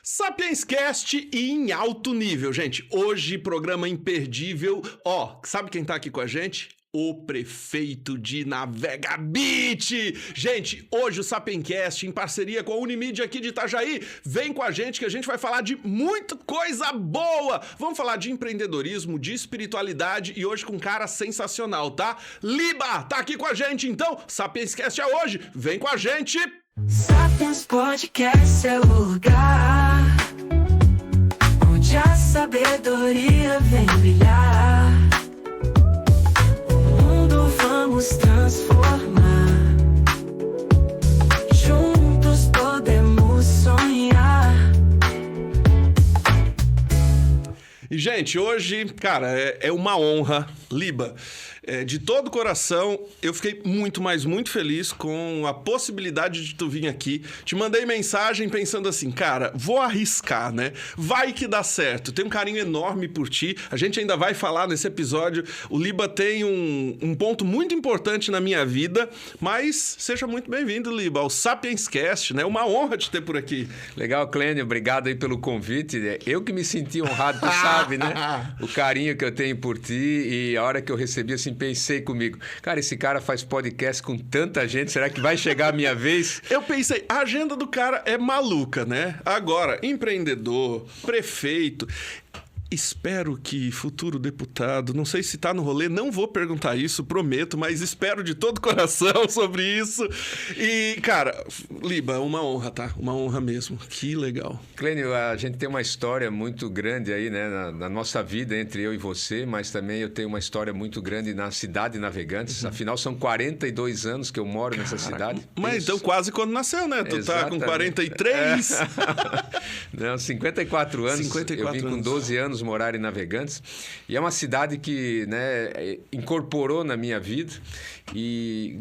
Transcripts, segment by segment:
Sapiens Cast em alto nível, gente. Hoje, programa imperdível. Sabe quem tá aqui com a gente? O prefeito de Navega Beach. Gente, hoje o Sapiencast, em parceria com a Unimídia aqui de Itajaí, vem com a gente que a gente vai falar de muita coisa boa. Vamos falar de empreendedorismo, de espiritualidade e hoje com um cara sensacional, tá? Liba tá aqui com a gente, então, Sapiencast é hoje. Vem com a gente. Sapiens Podcast é o lugar onde a sabedoria vem brilhar. O mundo vamos transformar. Juntos podemos sonhar. E, gente, hoje, cara, é uma honra, Liba. De todo o coração, eu fiquei muito feliz com a possibilidade de tu vir aqui. Te mandei mensagem pensando assim, cara, vou arriscar, né? Vai que dá certo. Tenho um carinho enorme por ti. A gente ainda vai falar nesse episódio. O Liba tem um ponto muito importante na minha vida, mas seja muito bem-vindo, Liba, ao Sapiens Cast, né? Uma honra te ter por aqui. Legal, Clênio, obrigado aí pelo convite. Eu que me senti honrado, tu sabe, né? O carinho que eu tenho por ti e a hora que eu recebi assim, pensei comigo, cara, esse cara faz podcast com tanta gente, será que vai chegar a minha vez? Eu pensei, a agenda do cara é maluca, né? Agora, empreendedor, prefeito... Espero que futuro deputado, não sei se tá no rolê, não vou perguntar isso, prometo, mas espero de todo coração sobre isso. E, cara, Liba, uma honra, tá? Uma honra mesmo. Que legal. Clênio, a gente tem uma história muito grande aí, né, na nossa vida, entre eu e você, mas também eu tenho uma história muito grande na cidade de Navegantes. Afinal, são 42 anos que eu moro nessa cidade. Mas então quase quando nasceu, né? Tu tá com 43. Não, 54 anos. 54 eu vim com 12 anos morar em Navegantes, e é uma cidade que, né, incorporou na minha vida, e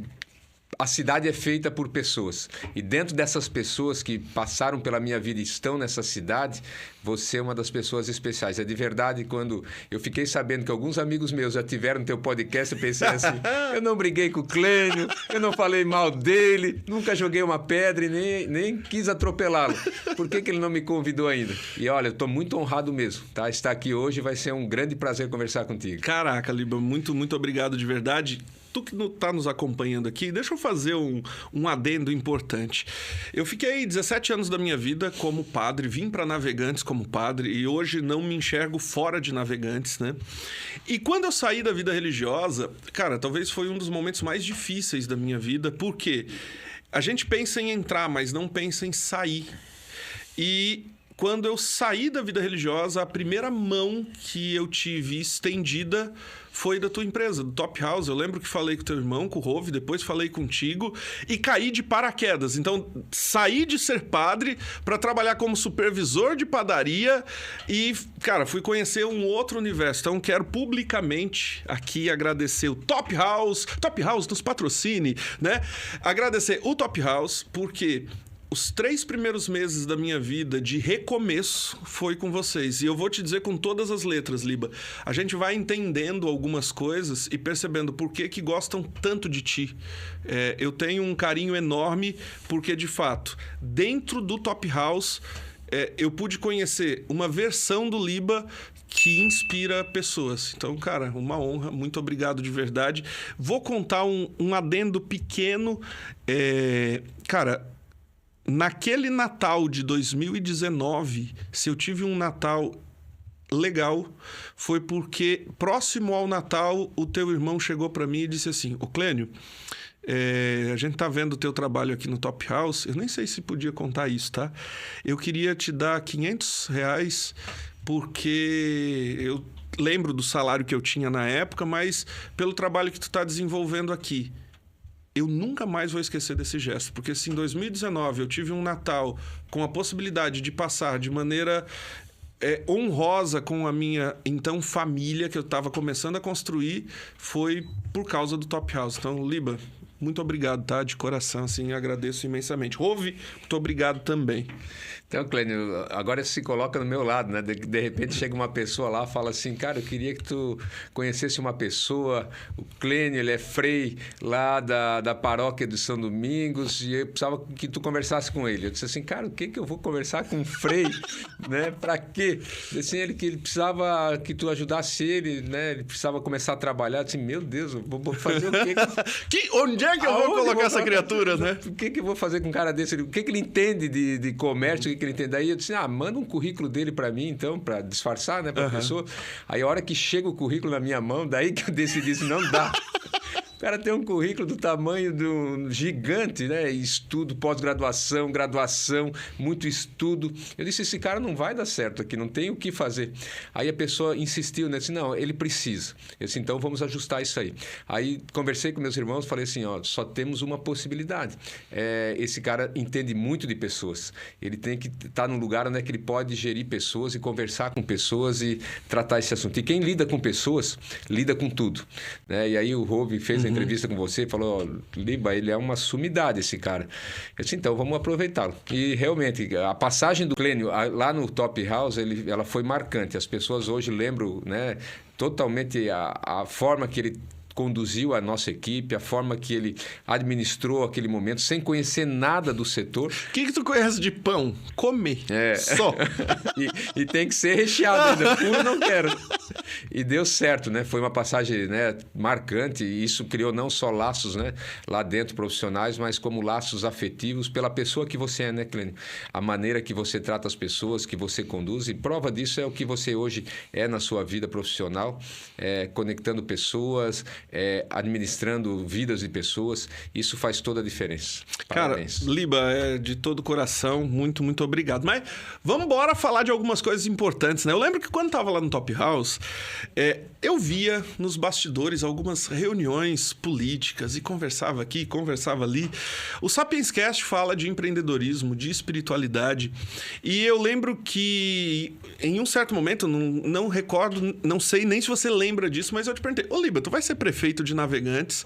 a cidade é feita por pessoas, e dentro dessas pessoas que passaram pela minha vida e estão nessa cidade, você é uma das pessoas especiais. É de verdade, quando eu fiquei sabendo que alguns amigos meus já tiveram no teu podcast, eu pensei assim, eu não briguei com o Clênio, eu não falei mal dele, nunca joguei uma pedra e nem quis atropelá-lo. Por que ele não me convidou ainda? E olha, eu estou muito honrado mesmo, tá? Estar aqui hoje vai ser um grande prazer conversar contigo. Caraca, Liba, muito obrigado de verdade. Tu que está nos acompanhando aqui, deixa eu fazer um adendo importante. Eu fiquei 17 anos da minha vida como padre, vim para Navegantes como padre e hoje não me enxergo fora de Navegantes, né? E quando eu saí da vida religiosa, cara, talvez foi um dos momentos mais difíceis da minha vida, porque a gente pensa em entrar, mas não pensa em sair. E quando eu saí da vida religiosa, a primeira mão que eu tive estendida foi da tua empresa, do Top House. Eu lembro que falei com teu irmão, com o Rove, depois falei contigo e caí de paraquedas. Então, saí de ser padre para trabalhar como supervisor de padaria e, cara, fui conhecer um outro universo. Então, quero publicamente aqui agradecer o Top House nos patrocine, né? Agradecer o Top House porque os 3 primeiros meses da minha vida de recomeço foi com vocês. E eu vou te dizer com todas as letras, Liba. A gente vai entendendo algumas coisas e percebendo por que gostam tanto de ti. Eu tenho um carinho enorme porque, de fato, dentro do Top House, eu pude conhecer uma versão do Liba que inspira pessoas. Então, cara, uma honra. Muito obrigado de verdade. Vou contar um adendo pequeno. Cara... Naquele Natal de 2019, se eu tive um Natal legal, foi porque próximo ao Natal, o teu irmão chegou para mim e disse assim, ô Clênio, a gente tá vendo o teu trabalho aqui no Top House, eu nem sei se podia contar isso, tá? Eu queria te dar R$500 porque eu lembro do salário que eu tinha na época, mas pelo trabalho que tu tá desenvolvendo aqui. Eu nunca mais vou esquecer desse gesto, porque se em 2019 eu tive um Natal com a possibilidade de passar de maneira honrosa com a minha, então, família que eu estava começando a construir, foi por causa do Top House. Então, Liba, muito obrigado, tá? De coração, assim, agradeço imensamente. Rove, muito obrigado também. Então, Clênio, agora se coloca no meu lado, né? De repente chega uma pessoa lá e fala assim, cara, eu queria que tu conhecesse uma pessoa, o Clênio, ele é frei lá da paróquia de São Domingos e eu precisava que tu conversasse com ele. Eu disse assim, cara, o que eu vou conversar com um frei, né? Pra quê? Assim, ele precisava que tu ajudasse ele, né? Ele precisava começar a trabalhar. Eu disse, meu Deus, eu vou fazer o quê? Onde é que eu vou colocar essa criatura, né? O que eu vou fazer com um cara desse? O que ele entende de comércio? O que ele entende? Aí eu disse, manda um currículo dele para mim, então, para disfarçar, né, para a pessoa. Aí a hora que chega o currículo na minha mão, daí que eu decidi, não dá. O cara tem um currículo do tamanho do gigante, né? Estudo, pós-graduação, graduação, muito estudo. Eu disse, esse cara não vai dar certo aqui, não tem o que fazer. Aí a pessoa insistiu, né? Disse, não, ele precisa. Eu disse, então vamos ajustar isso aí. Aí conversei com meus irmãos, falei assim, só temos uma possibilidade. Esse cara entende muito de pessoas. Ele tem que estar num lugar onde é que ele pode gerir pessoas e conversar com pessoas e tratar esse assunto. E quem lida com pessoas, lida com tudo, né? E aí o Rove fez a entrevista com você, falou, Liba, ele é uma sumidade esse cara. Eu disse, então, vamos aproveitá-lo. E realmente, a passagem do Clênio lá no Top House, ela foi marcante. As pessoas hoje lembram, né, totalmente a forma que ele conduziu a nossa equipe, a forma que ele administrou aquele momento, sem conhecer nada do setor. O que tu conhece de pão? Comer. Só. e tem que ser recheado ainda. Puro não quero. E deu certo, né? Foi uma passagem, né, marcante e isso criou não só laços, né, lá dentro profissionais, mas como laços afetivos pela pessoa que você é, né, Clênio? A maneira que você trata as pessoas, que você conduz. E prova disso é o que você hoje é na sua vida profissional, conectando pessoas, administrando vidas de pessoas. Isso faz toda a diferença. Parabéns. Cara, Liba, de todo o coração, muito, muito obrigado. Mas vamos embora falar de algumas coisas importantes, né? Eu lembro que quando estava lá no Top House, eu via nos bastidores algumas reuniões políticas e conversava aqui, conversava ali. O Sapiens Cast fala de empreendedorismo, de espiritualidade. E eu lembro que em um certo momento, não recordo, não sei nem se você lembra disso, mas eu te perguntei, ô Liba, tu vai ser prefeito de Navegantes?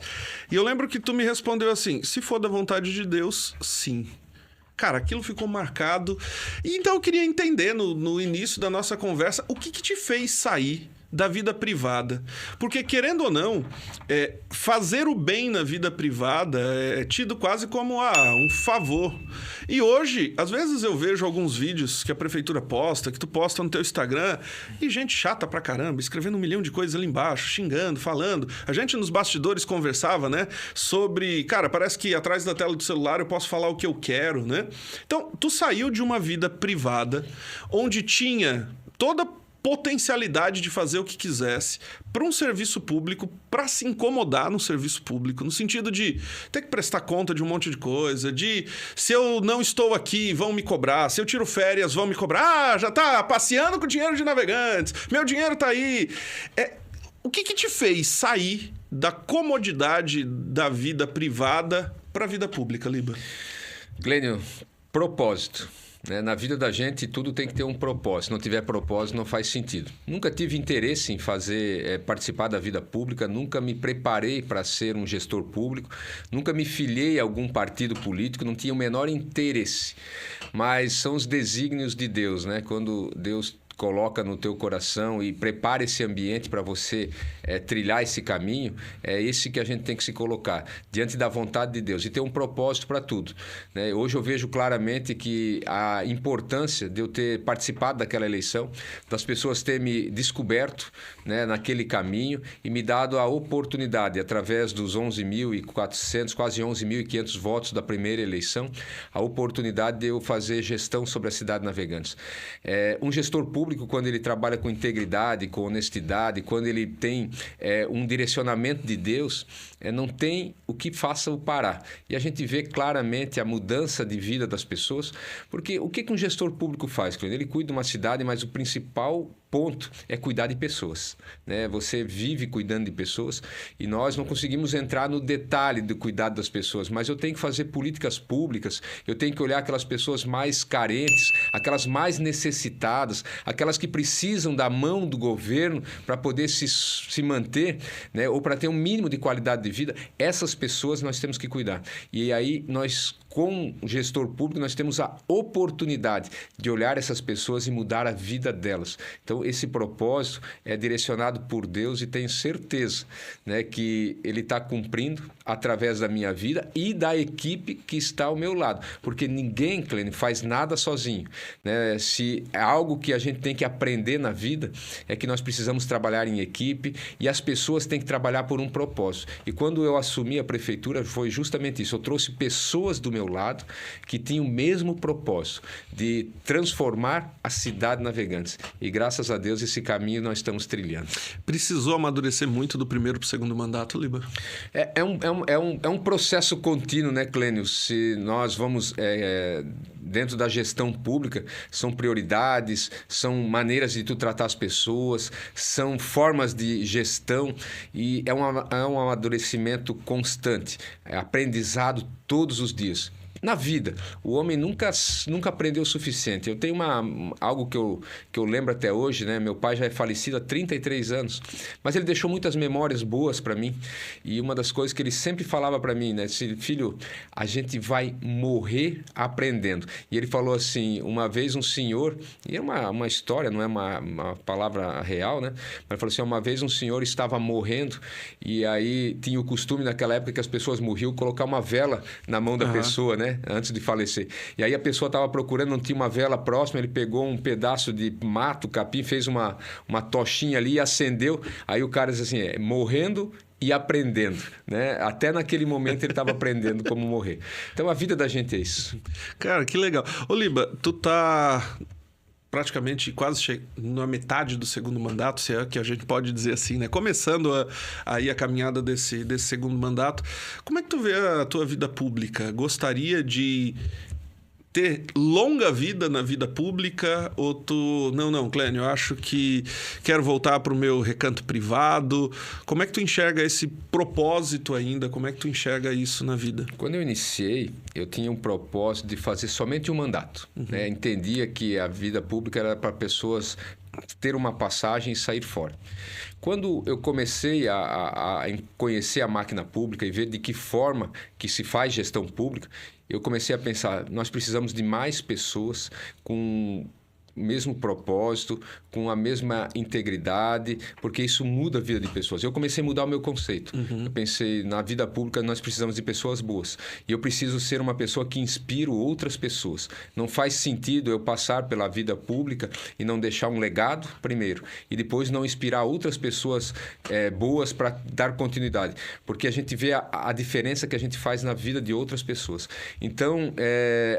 E eu lembro que tu me respondeu assim, se for da vontade de Deus, sim. Cara, aquilo ficou marcado. E então eu queria entender no início da nossa conversa o que te fez sair da vida privada. Porque, querendo ou não, fazer o bem na vida privada é tido quase como um favor. E hoje, às vezes eu vejo alguns vídeos que a prefeitura posta, que tu posta no teu Instagram, e gente chata pra caramba, escrevendo 1 milhão de coisas ali embaixo, xingando, falando. A gente nos bastidores conversava, né, sobre... Cara, parece que atrás da tela do celular eu posso falar o que eu quero, né? Então, tu saiu de uma vida privada, onde tinha toda potencialidade de fazer o que quisesse para um serviço público, para se incomodar no serviço público, no sentido de ter que prestar conta de um monte de coisa, de se eu não estou aqui, vão me cobrar, se eu tiro férias, vão me cobrar, já tá passeando com dinheiro de Navegantes, meu dinheiro tá aí. O que te fez sair da comodidade da vida privada para a vida pública, Liba? Clênio, propósito. Na vida da gente, tudo tem que ter um propósito. Se não tiver propósito, não faz sentido. Nunca tive interesse em participar da vida pública, nunca me preparei para ser um gestor público, nunca me filiei a algum partido político, não tinha o menor interesse. Mas são os desígnios de Deus, né? Quando Deus coloca no teu coração e prepara esse ambiente para você trilhar esse caminho, é esse que a gente tem que se colocar diante da vontade de Deus e ter um propósito para tudo, né? Hoje eu vejo claramente que a importância de eu ter participado daquela eleição, das pessoas terem me descoberto, né, naquele caminho e me dado a oportunidade, através dos 11.400, quase 11.500 votos da primeira eleição, a oportunidade de eu fazer gestão sobre a cidade de Navegantes. Um gestor público, quando ele trabalha com integridade, com honestidade, quando ele tem um direcionamento de Deus, não tem o que faça-o parar. E a gente vê claramente a mudança de vida das pessoas, porque o que um gestor público faz? Ele cuida de uma cidade, mas o principal ponto é cuidar de pessoas, né? Você vive cuidando de pessoas e nós não conseguimos entrar no detalhe do cuidado das pessoas, mas eu tenho que fazer políticas públicas, eu tenho que olhar aquelas pessoas mais carentes, aquelas mais necessitadas, aquelas que precisam da mão do governo para poder se manter, né? Ou para ter um mínimo de qualidade de vida, essas pessoas nós temos que cuidar. E aí nós, com o gestor público, nós temos a oportunidade de olhar essas pessoas e mudar a vida delas. Então, esse propósito é direcionado por Deus e tenho certeza, né, que Ele está cumprindo através da minha vida e da equipe que está ao meu lado. Porque ninguém, Clênio, faz nada sozinho, né? Se é algo que a gente tem que aprender na vida, é que nós precisamos trabalhar em equipe e as pessoas têm que trabalhar por um propósito. E quando eu assumi a prefeitura, foi justamente isso. Eu trouxe pessoas do meu lado que tinham o mesmo propósito de transformar a cidade Navegantes. E graças a Deus esse caminho nós estamos trilhando. Precisou amadurecer muito do primeiro para o segundo mandato, Liba? É um processo contínuo, né, Clênio? Se nós vamos dentro da gestão pública, são prioridades, são maneiras de tu tratar as pessoas, são formas de gestão e é um amadurecimento constante, é aprendizado todos os dias. Na vida, o homem nunca aprendeu o suficiente. Eu tenho algo que eu lembro até hoje, né? Meu pai já é falecido há 33 anos, mas ele deixou muitas memórias boas para mim. E uma das coisas que ele sempre falava para mim, né? Filho, a gente vai morrer aprendendo. E ele falou assim, uma vez um senhor, e é uma história, não é uma palavra real, né? Mas ele falou assim, uma vez um senhor estava morrendo e aí tinha o costume naquela época que as pessoas morriam colocar uma vela na mão da pessoa, né? Antes de falecer. E aí a pessoa estava procurando, não tinha uma vela próxima, ele pegou um pedaço de mato, capim, fez uma tochinha ali e acendeu. Aí o cara disse assim, morrendo e aprendendo, né? Até naquele momento ele estava aprendendo como morrer. Então a vida da gente é isso. Cara, que legal. Ô Liba, tu tá praticamente quase na metade do segundo mandato, se é que a gente pode dizer assim, né? Começando aí a caminhada desse segundo mandato. Como é que tu vê a tua vida pública? Gostaria de ter longa vida na vida pública ou tu... Não, Clênio, eu acho que quero voltar para o meu recanto privado. Como é que tu enxerga esse propósito ainda? Como é que tu enxerga isso na vida? Quando eu iniciei, eu tinha um propósito de fazer somente um mandato. Né? Entendia que a vida pública era para pessoas ter uma passagem e sair fora. Quando eu comecei a conhecer a máquina pública e ver de que forma que se faz gestão pública, eu comecei a pensar, nós precisamos de mais pessoas com o mesmo propósito, com a mesma integridade, porque isso muda a vida de pessoas. Eu comecei a mudar o meu conceito. Eu pensei, na vida pública nós precisamos de pessoas boas. E eu preciso ser uma pessoa que inspiro outras pessoas. Não faz sentido eu passar pela vida pública e não deixar um legado, primeiro, e depois não inspirar outras pessoas boas para dar continuidade. Porque a gente vê a diferença que a gente faz na vida de outras pessoas. Então,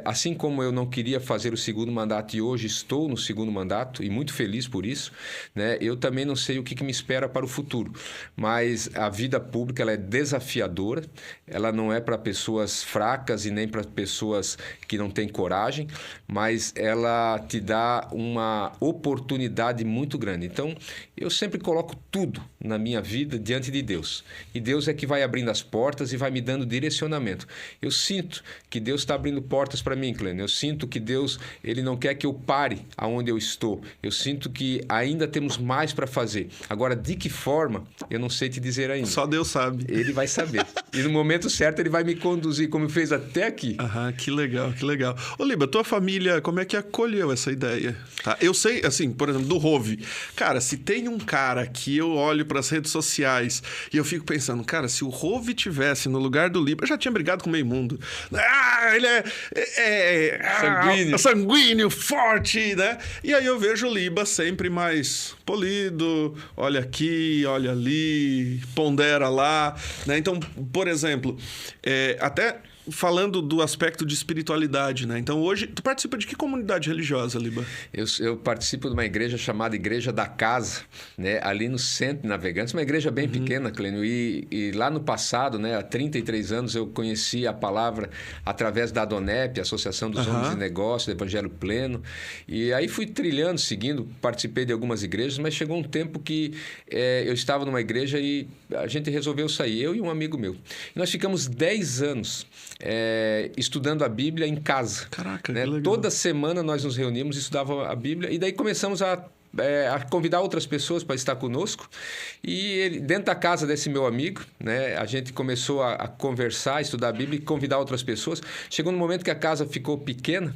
assim como eu não queria fazer o segundo mandato e hoje estou no segundo mandato e muito feliz por isso, né? Eu também não sei o que me espera para o futuro, mas a vida pública ela é desafiadora, ela não é para pessoas fracas e nem para pessoas que não têm coragem, mas ela te dá uma oportunidade muito grande. Então, eu sempre coloco tudo na minha vida diante de Deus. E Deus é que vai abrindo as portas e vai me dando direcionamento. Eu sinto que Deus está abrindo portas para mim, Clênio. Eu sinto que Deus ele não quer que eu pare aonde eu estou. Eu sinto que ainda temos mais para fazer. Agora, de que forma, eu não sei te dizer ainda. Só Deus sabe. Ele vai saber. E no momento certo, ele vai me conduzir, como fez até aqui. Aham, que legal, que legal. Ô, Liba, tua família, como é que acolheu essa ideia? Tá? Eu sei, assim, por exemplo, do Rove. Cara, se tem um cara que eu olho para as redes sociais e eu fico pensando, cara, se o Rove tivesse no lugar do Liba, eu já tinha brigado com o meio mundo. Ah, ele é sanguíneo, forte, né? E aí eu vejo o Liba sempre mais polido, olha aqui, olha ali, pondera lá, né? Então, por exemplo, até falando do aspecto de espiritualidade, né? Então, hoje, tu participa de que comunidade religiosa, Liba? Eu participo de uma igreja chamada Igreja da Casa, né? Ali no centro de Navegantes, uma igreja bem pequena, Clênio. E lá no passado, né? Há 33 anos, eu conheci a palavra através da ADONEP, Associação dos Homens de Negócio, do Evangelho Pleno. E aí fui trilhando, seguindo, participei de algumas igrejas, mas chegou um tempo que eu estava numa igreja e a gente resolveu sair, eu e um amigo meu. E nós ficamos 10 anos estudando a Bíblia em casa. Caraca, né? que legal. Toda semana nós nos reuníamos, estudávamos a Bíblia e daí começamos a convidar outras pessoas para estar conosco. E dentro da casa desse meu amigo, né, a gente começou a conversar, estudar a Bíblia e convidar outras pessoas. Chegou no momento que a casa ficou pequena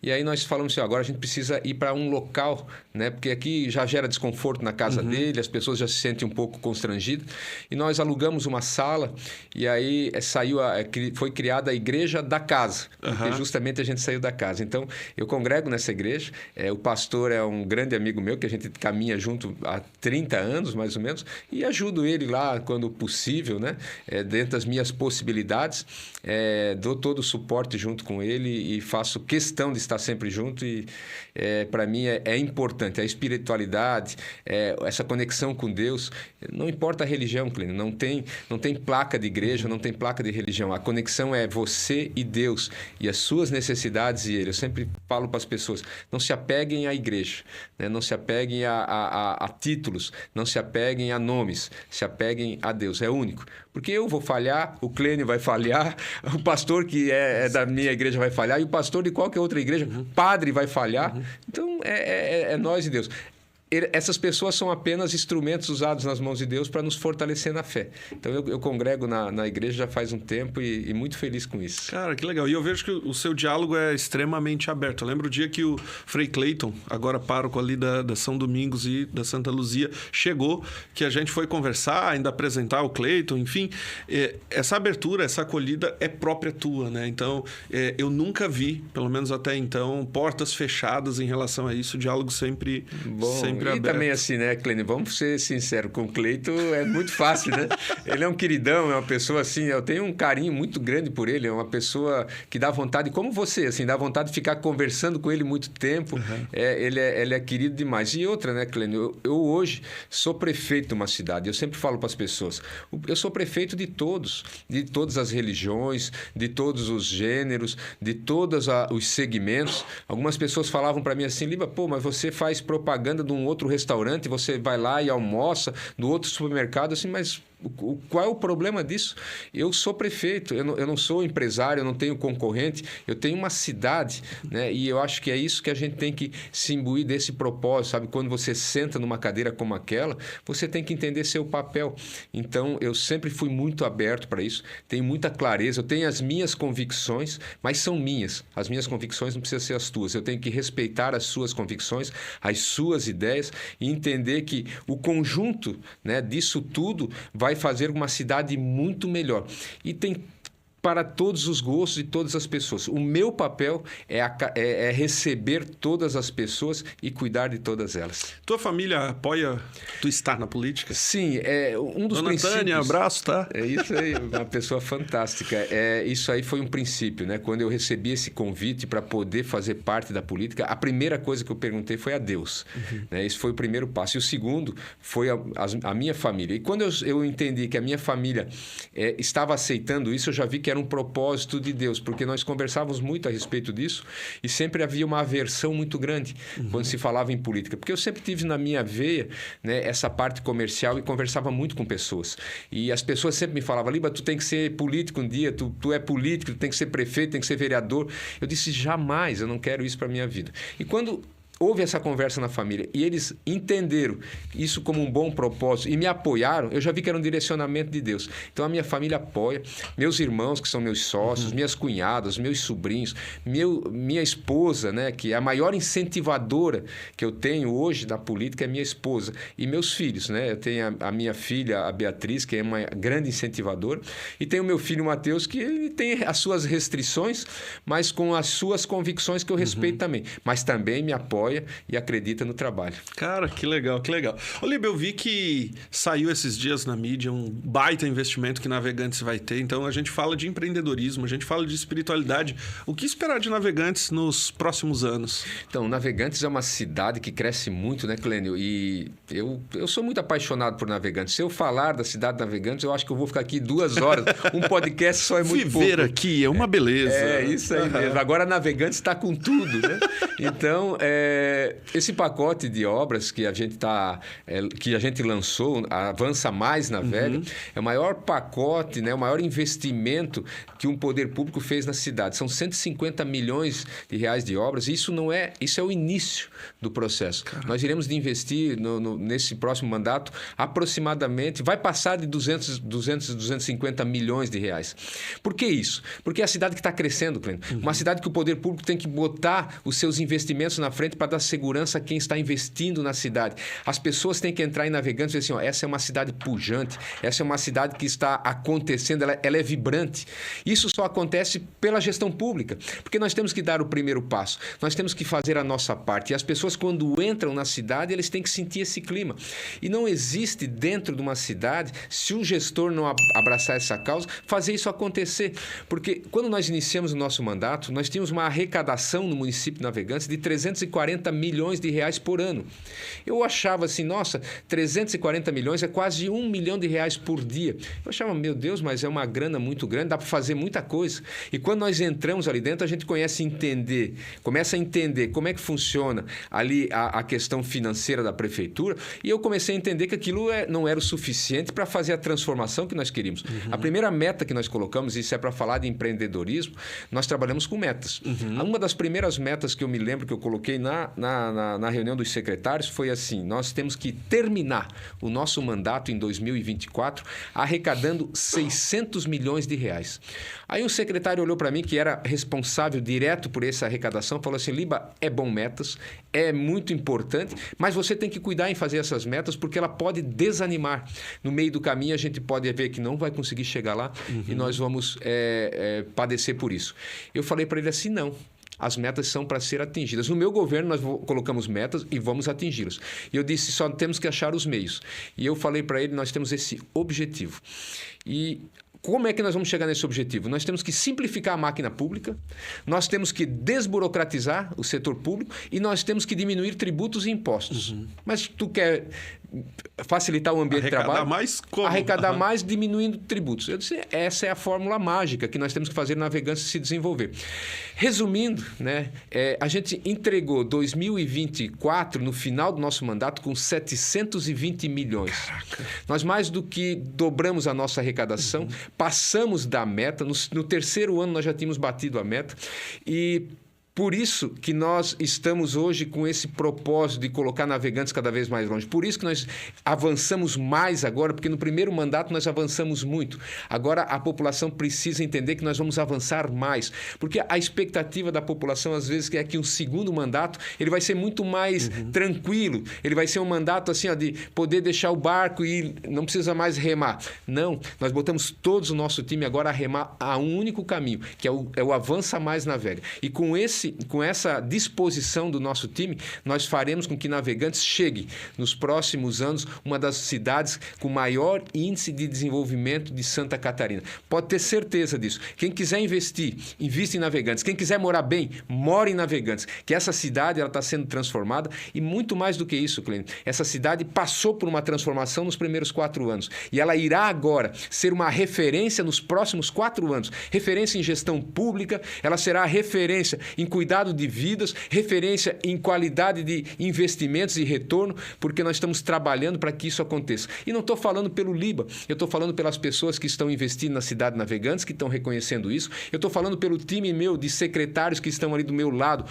e aí nós falamos assim, agora a gente precisa ir para um local, né, porque aqui já gera desconforto na casa dele, as pessoas já se sentem um pouco constrangidas. E nós alugamos uma sala e aí foi criada a igreja da casa, porque justamente a gente saiu da casa. Então, eu congrego nessa igreja, o pastor é um grande amigo meu, que a gente caminha junto há 30 anos, mais ou menos, e ajudo ele lá quando possível, né? Dentro das minhas possibilidades, dou todo o suporte junto com ele e faço questão de estar sempre junto e para mim é importante. A espiritualidade, essa conexão com Deus, não importa a religião, Clênio, não tem placa de igreja, não tem placa de religião. A conexão é você e Deus e as suas necessidades e Ele. Eu sempre falo para as pessoas, não se apeguem à igreja, né? Não se apeguem a títulos, não se apeguem a nomes, se apeguem a Deus, é único. Porque eu vou falhar, o Clênio vai falhar, o pastor que é da minha igreja vai falhar e o pastor de qualquer outra igreja, padre vai falhar. Então, é nós e Deus. Essas pessoas são apenas instrumentos usados nas mãos de Deus para nos fortalecer na fé. Então, eu congrego na igreja já faz um tempo e muito feliz com isso. Cara, que legal. E eu vejo que o seu diálogo é extremamente aberto. Eu lembro o dia que o Frei Cleiton, agora pároco ali da São Domingos e da Santa Luzia, chegou, que a gente foi conversar, ainda apresentar o Cleiton, enfim. Essa abertura, essa acolhida é própria tua, né? Então, eu nunca vi, pelo menos até então, portas fechadas em relação a isso. O diálogo sempre aberto. E também assim, né, Clênio? Vamos ser sinceros, com o Cleiton é muito fácil, né? Ele é um queridão, é uma pessoa assim, eu tenho um carinho muito grande por ele, é uma pessoa que dá vontade, como você, assim, dá vontade de ficar conversando com ele muito tempo. Ele é querido demais. E outra, né, Clênio? Eu hoje sou prefeito de uma cidade, eu sempre falo para as pessoas, eu sou prefeito de todas as religiões, de todos os gêneros, de todos os segmentos. Algumas pessoas falavam para mim assim, Liba, mas você faz propaganda de um outro restaurante, você vai lá e almoça no outro supermercado, assim, mas qual é o problema disso? Eu sou prefeito, eu não sou empresário, eu não tenho concorrente, eu tenho uma cidade, né? E eu acho que é isso que a gente tem que se imbuir desse propósito, sabe? Quando você senta numa cadeira como aquela, você tem que entender seu papel. Então, eu sempre fui muito aberto para isso, tenho muita clareza, eu tenho as minhas convicções, mas são minhas. As minhas convicções não precisam ser as tuas. Eu tenho que respeitar as suas convicções, as suas ideias e entender que o conjunto, né, disso tudo vai fazer uma cidade muito melhor. E tem para todos os gostos e todas as pessoas. O meu papel é receber todas as pessoas e cuidar de todas elas. Tua família apoia tu estar na política? Sim, um dos Dona princípios... Tânia, abraço, tá? É isso aí, uma pessoa fantástica. Isso aí foi um princípio, né? Quando eu recebi esse convite para poder fazer parte da política, a primeira coisa que eu perguntei foi a Deus. Né? Esse foi o primeiro passo. E o segundo foi a minha família. E quando eu entendi que a minha família estava aceitando isso, eu já vi que era um propósito de Deus, porque nós conversávamos muito a respeito disso e sempre havia uma aversão muito grande quando se falava em política, porque eu sempre tive na minha veia, né, essa parte comercial e conversava muito com pessoas. E as pessoas sempre me falavam, Liba, tu tem que ser político um dia, tu é político, tu tem que ser prefeito, tem que ser vereador. Eu disse, jamais, eu não quero isso para a minha vida. E quando houve essa conversa na família e eles entenderam isso como um bom propósito e me apoiaram, eu já vi que era um direcionamento de Deus. Então, a minha família apoia, meus irmãos, que são meus sócios, minhas cunhadas, meus sobrinhos, minha esposa, né, que é a maior incentivadora que eu tenho hoje na política, é minha esposa. E meus filhos, né? Eu tenho a minha filha, a Beatriz, que é uma grande incentivadora, e tenho o meu filho, Matheus, que ele tem as suas restrições, mas com as suas convicções que eu respeito também. Mas também me apoia e acredita no trabalho. Cara, que legal, que legal. Olívio, eu vi que saiu esses dias na mídia um baita investimento que Navegantes vai ter. Então, a gente fala de empreendedorismo, a gente fala de espiritualidade. O que esperar de Navegantes nos próximos anos? Então, Navegantes é uma cidade que cresce muito, né, Clênio? E eu sou muito apaixonado por Navegantes. Se eu falar da cidade de Navegantes, eu acho que eu vou ficar aqui 2 horas. Um podcast só é muito pouco. Viver aqui é uma beleza. É isso aí mesmo. Agora, Navegantes está com tudo, né? Então, Esse pacote de obras que a gente lançou, Avança Mais na Vega, é o maior pacote, né, o maior investimento que um poder público fez na cidade. São 150 milhões de reais de obras. E isso é o início do processo. Caramba. Nós iremos investir nesse próximo mandato aproximadamente, vai passar de 250 milhões de reais. Por que isso? Porque é a cidade que está crescendo, Clênio. Uma cidade que o poder público tem que botar os seus investimentos na frente para dar segurança a quem está investindo na cidade. As pessoas têm que entrar em Navegantes e dizer assim, essa é uma cidade pujante, essa é uma cidade que está acontecendo, ela é vibrante. Isso só acontece pela gestão pública, porque nós temos que dar o primeiro passo, nós temos que fazer a nossa parte. E as pessoas, quando entram na cidade, eles têm que sentir esse clima. E não existe dentro de uma cidade, se o gestor não abraçar essa causa, fazer isso acontecer. Porque quando nós iniciamos o nosso mandato, nós tínhamos uma arrecadação no município de Navegantes de 340 milhões de reais por ano. Eu achava assim, nossa, 340 milhões é quase 1 milhão de reais por dia. Eu achava, meu Deus, mas é uma grana muito grande, dá para fazer muita coisa. E quando nós entramos ali dentro, a gente começa a entender como é que funciona ali a questão financeira da prefeitura, e eu comecei a entender que aquilo não era o suficiente para fazer a transformação que nós queríamos. A primeira meta que nós colocamos, isso é para falar de empreendedorismo, nós trabalhamos com metas. Uma das primeiras metas que eu me lembro que eu coloquei na reunião dos secretários foi assim, nós temos que terminar o nosso mandato em 2024 arrecadando 600 milhões de reais. Aí um secretário olhou para mim, que era responsável direto por essa arrecadação, falou assim, Liba, é bom metas, é muito importante, mas você tem que cuidar em fazer essas metas porque ela pode desanimar. No meio do caminho a gente pode ver que não vai conseguir chegar lá e nós vamos padecer por isso. Eu falei para ele assim, não. As metas são para ser atingidas. No meu governo, nós colocamos metas e vamos atingi-las. E eu disse, só temos que achar os meios. E eu falei para ele, nós temos esse objetivo. E como é que nós vamos chegar nesse objetivo? Nós temos que simplificar a máquina pública, nós temos que desburocratizar o setor público e nós temos que diminuir tributos e impostos. Mas tu quer facilitar o ambiente de trabalho? Arrecadar mais diminuindo tributos. Eu disse, essa é a fórmula mágica que nós temos que fazer Navegantes se desenvolver. Resumindo, né, a gente entregou 2024, no final do nosso mandato, com 720 milhões. Caraca. Nós mais do que dobramos a nossa arrecadação, passamos da meta. No terceiro ano nós já tínhamos batido a meta e por isso que nós estamos hoje com esse propósito de colocar Navegantes cada vez mais longe. Por isso que nós avançamos mais agora, porque no primeiro mandato nós avançamos muito. Agora a população precisa entender que nós vamos avançar mais. Porque a expectativa da população, às vezes, é que um segundo mandato ele vai ser muito mais tranquilo. Ele vai ser um mandato assim, ó, de poder deixar o barco e não precisa mais remar. Não, nós botamos todos o nosso time agora a remar a um único caminho, que é o Avança Mais na Vega. E com essa disposição do nosso time, nós faremos com que Navegantes chegue, nos próximos anos, uma das cidades com maior índice de desenvolvimento de Santa Catarina. Pode ter certeza disso. Quem quiser investir, invista em Navegantes. Quem quiser morar bem, mora em Navegantes. Que essa cidade está sendo transformada e muito mais do que isso, Clênio. Essa cidade passou por uma transformação nos primeiros 4 anos e ela irá agora ser uma referência nos próximos 4 anos. Referência em gestão pública, ela será referência em cuidado de vidas, referência em qualidade de investimentos e retorno, porque nós estamos trabalhando para que isso aconteça. E não estou falando pelo Liba, eu estou falando pelas pessoas que estão investindo na cidade de Navegantes, que estão reconhecendo isso, eu estou falando pelo time meu de secretários que estão ali do meu lado,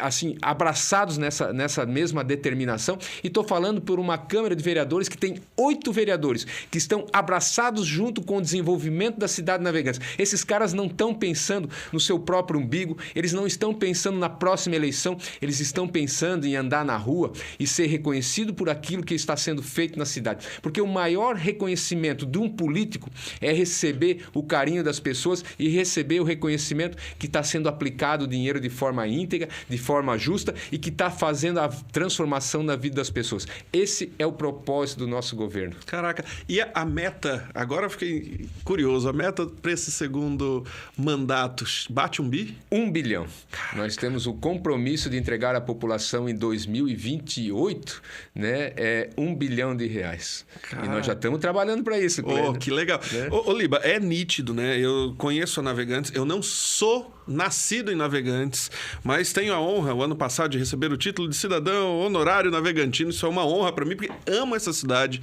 assim, abraçados nessa mesma determinação, e estou falando por uma Câmara de Vereadores que tem 8 vereadores que estão abraçados junto com o desenvolvimento da cidade de Navegantes. Esses caras não estão pensando no seu próprio umbigo, eles não estão pensando na próxima eleição, eles estão pensando em andar na rua e ser reconhecido por aquilo que está sendo feito na cidade. Porque o maior reconhecimento de um político é receber o carinho das pessoas e receber o reconhecimento que está sendo aplicado o dinheiro de forma íntegra, de forma justa e que está fazendo a transformação na vida das pessoas. Esse é o propósito do nosso governo. Caraca, e a meta, agora eu fiquei curioso, a meta para esse segundo mandato, bate 1 bi? 1 bilhão. Nós temos o compromisso de entregar à população em 2028, né, R$1 bilhão. E nós já estamos trabalhando para isso. Oh, que legal. Né? Ô, Liba, é nítido, né? Eu conheço a Navegantes, eu não sou nascido em Navegantes, mas tenho a honra, o ano passado, de receber o título de cidadão honorário navegantino. Isso é uma honra para mim, porque amo essa cidade.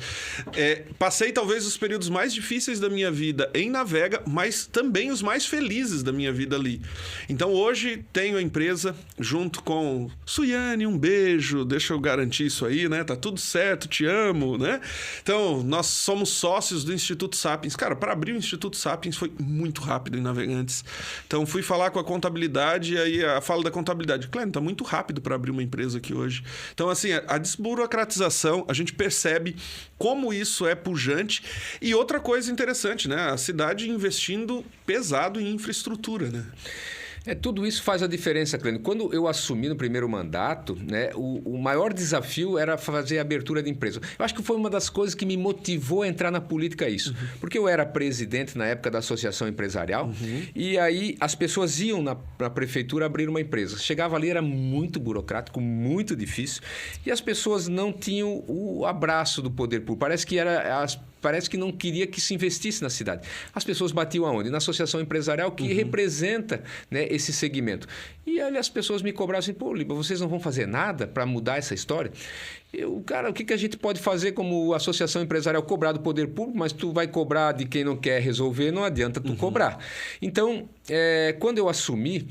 Passei talvez os períodos mais difíceis da minha vida em Navega, mas também os mais felizes da minha vida ali. Então hoje tenho a empresa junto com Suiane, um beijo, deixa eu garantir isso aí, né? Tá tudo certo, te amo, né? Então, nós somos sócios do Instituto Sapiens. Cara, para abrir o Instituto Sapiens foi muito rápido em Navegantes. Então, fui falar com a contabilidade e aí a fala da contabilidade. Claro, tá muito rápido para abrir uma empresa aqui hoje. Então, assim, a desburocratização, a gente percebe como isso é pujante. E outra coisa interessante, né? A cidade investindo pesado em infraestrutura, né? Tudo isso faz a diferença, Clênio. Quando eu assumi no primeiro mandato, né, o maior desafio era fazer a abertura de empresa. Eu acho que foi uma das coisas que me motivou a entrar na política isso. Porque eu era presidente na época da Associação Empresarial e aí as pessoas iam na prefeitura abrir uma empresa. Chegava ali, era muito burocrático, muito difícil e as pessoas não tinham o abraço do poder público. Parece que não queria que se investisse na cidade. As pessoas batiam aonde? Na associação empresarial que representa, né, esse segmento. E ali as pessoas me cobravam assim, pô, Liba, vocês não vão fazer nada para mudar essa história? Cara, o que a gente pode fazer como associação empresarial? Cobrar do poder público, mas tu vai cobrar de quem não quer resolver, não adianta tu cobrar. Então, quando eu assumi...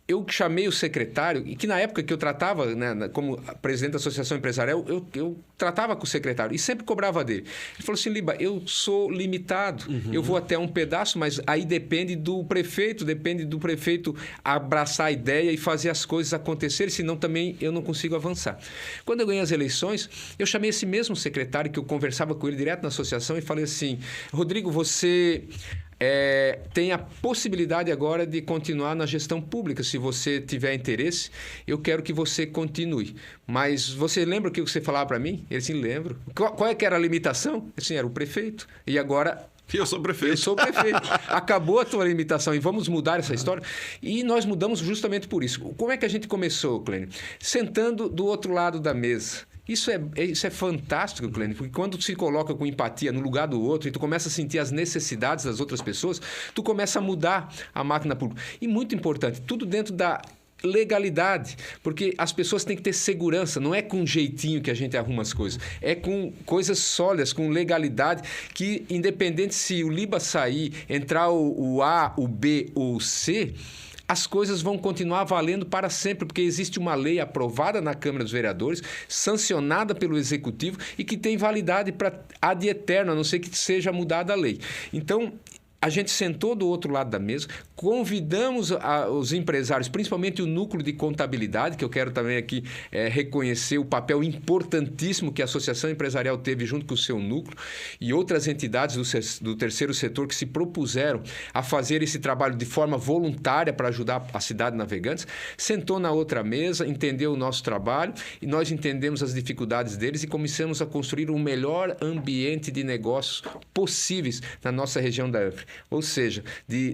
eu chamei o secretário, e que na época que eu tratava, né, como presidente da Associação Empresarial, eu tratava com o secretário e sempre cobrava dele. Ele falou assim, Liba, eu sou limitado, eu vou até um pedaço, mas aí depende do prefeito abraçar a ideia e fazer as coisas acontecerem, senão também eu não consigo avançar. Quando eu ganhei as eleições, eu chamei esse mesmo secretário, que eu conversava com ele direto na associação, e falei assim, Rodrigo, você... tem a possibilidade agora de continuar na gestão pública. Se você tiver interesse, eu quero que você continue. Mas você lembra o que você falava para mim? Ele disse, lembro. Qual é que era a limitação? Ele disse, era o prefeito. E agora... Eu sou prefeito. Eu sou prefeito. Acabou a tua limitação e vamos mudar essa história. E nós mudamos justamente por isso. Como é que a gente começou, Clênio? Sentando do outro lado da mesa. Isso é fantástico, Clênio, porque quando tu se coloca com empatia no lugar do outro e tu começa a sentir as necessidades das outras pessoas, tu começa a mudar a máquina pública. E muito importante, tudo dentro da legalidade, porque as pessoas têm que ter segurança, não é com jeitinho que a gente arruma as coisas, é com coisas sólidas, com legalidade, que independente se o Liba sair, entrar o A, o B ou o C, as coisas vão continuar valendo para sempre, porque existe uma lei aprovada na Câmara dos Vereadores, sancionada pelo Executivo e que tem validade para ad eterno, a não ser que seja mudada a lei. Então, a gente sentou do outro lado da mesa, convidamos os empresários, principalmente o núcleo de contabilidade, que eu quero também aqui reconhecer o papel importantíssimo que a Associação Empresarial teve junto com o seu núcleo e outras entidades do terceiro setor que se propuseram a fazer esse trabalho de forma voluntária para ajudar a cidade de Navegantes, sentou na outra mesa, entendeu o nosso trabalho e nós entendemos as dificuldades deles e começamos a construir o melhor ambiente de negócios possíveis na nossa região da Anfre. Ou seja,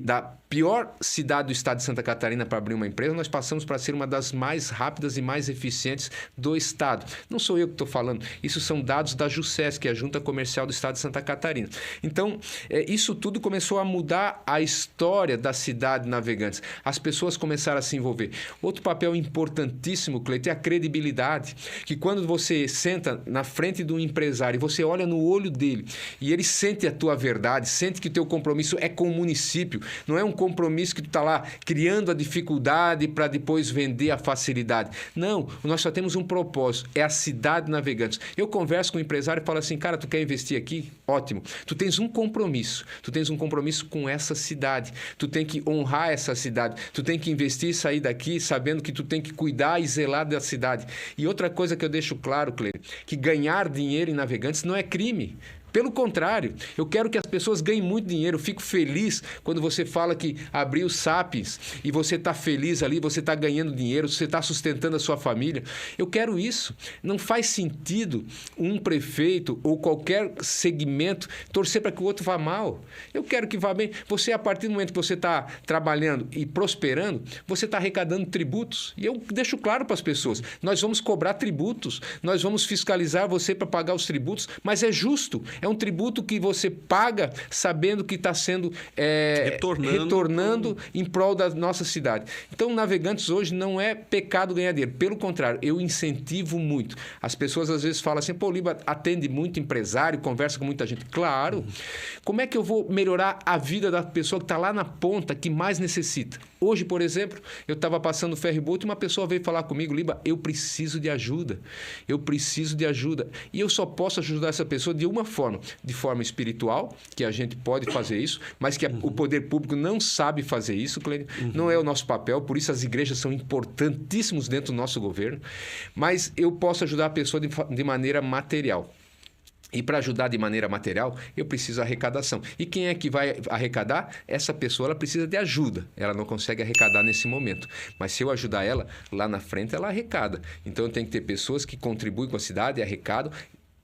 da pior cidade do estado de Santa Catarina para abrir uma empresa, nós passamos para ser uma das mais rápidas e mais eficientes do estado. Não sou eu que estou falando, isso são dados da JUSES, que é a Junta Comercial do Estado de Santa Catarina. Então, isso tudo começou a mudar a história da cidade de Navegantes. As pessoas começaram a se envolver. Outro papel importantíssimo, Cleiton, é a credibilidade, que quando você senta na frente de um empresário e você olha no olho dele e ele sente a tua verdade, sente que o teu compromisso é com o município, não é um compromisso que tu está lá criando a dificuldade para depois vender a facilidade. Não, nós só temos um propósito, é a cidade de Navegantes. Eu converso com o empresário e falo assim, cara, tu quer investir aqui? Ótimo. Tu tens um compromisso com essa cidade. Tu tem que honrar essa cidade. Tu tem que investir e sair daqui sabendo que tu tem que cuidar e zelar da cidade. E outra coisa que eu deixo claro, Cleide, que ganhar dinheiro em Navegantes não é crime. Pelo contrário, eu quero que as pessoas ganhem muito dinheiro. Eu fico feliz quando você fala que abriu o Sapiens e você está feliz ali, você está ganhando dinheiro, você está sustentando a sua família. Eu quero isso. Não faz sentido um prefeito ou qualquer segmento torcer para que o outro vá mal. Eu quero que vá bem. Você, a partir do momento que você está trabalhando e prosperando, você está arrecadando tributos. E eu deixo claro para as pessoas, nós vamos cobrar tributos, nós vamos fiscalizar você para pagar os tributos, mas é justo. É um tributo que você paga sabendo que está sendo retornando em prol da nossa cidade. Então, Navegantes hoje não é pecado ganhar dinheiro. Pelo contrário, eu incentivo muito. As pessoas às vezes falam assim, pô, Liba atende muito empresário, conversa com muita gente. Claro. Como é que eu vou melhorar a vida da pessoa que está lá na ponta, que mais necessita? Hoje, por exemplo, eu estava passando o ferry-boat e uma pessoa veio falar comigo, Liba, eu preciso de ajuda. Eu preciso de ajuda. E eu só posso ajudar essa pessoa de uma forma. De forma espiritual, que a gente pode fazer isso, mas que o poder público não sabe fazer isso, Clênio. Não é o nosso papel, por isso as igrejas são importantíssimos dentro do nosso governo. Mas eu posso ajudar a pessoa de maneira material. E para ajudar de maneira material, eu preciso de arrecadação. E quem é que vai arrecadar? Essa pessoa ela precisa de ajuda. Ela não consegue arrecadar nesse momento. Mas se eu ajudar ela, lá na frente ela arrecada. Então eu tenho que ter pessoas que contribuem com a cidade, arrecadam,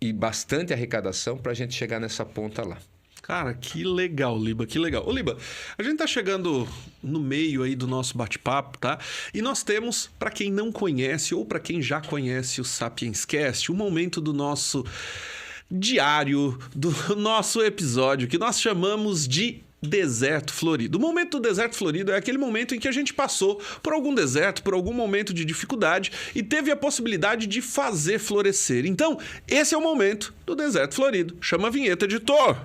e bastante arrecadação para a gente chegar nessa ponta lá. Cara, que legal, Liba, que legal. Ô, Liba, a gente tá chegando no meio aí do nosso bate-papo, tá? E nós temos, para quem não conhece ou para quem já conhece o Sapienscast, um momento do nosso diário, do nosso episódio, que nós chamamos de Deserto Florido. O momento do Deserto Florido é aquele momento em que a gente passou por algum deserto, por algum momento de dificuldade e teve a possibilidade de fazer florescer. Então, esse é o momento do Deserto Florido. Chama a vinheta, editor!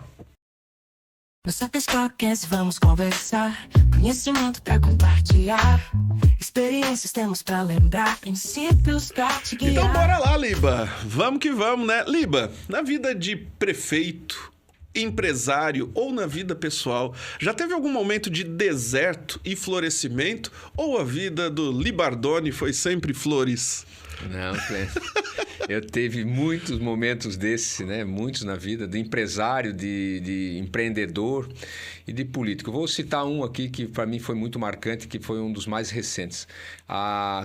No Sapiens Podcast vamos conversar, conhecimento pra compartilhar, experiências temos pra lembrar, princípios pra te guiar. Então bora lá, Liba. Vamos que vamos, né? Liba, na vida de prefeito, empresário ou na vida pessoal, já teve algum momento de deserto e florescimento? Ou a vida do Libardoni foi sempre flores? Não, Clênio. Eu tive muitos momentos desses, né? Muitos na vida, de empresário, de empreendedor e de político. Eu vou citar um aqui que para mim foi muito marcante, que foi um dos mais recentes.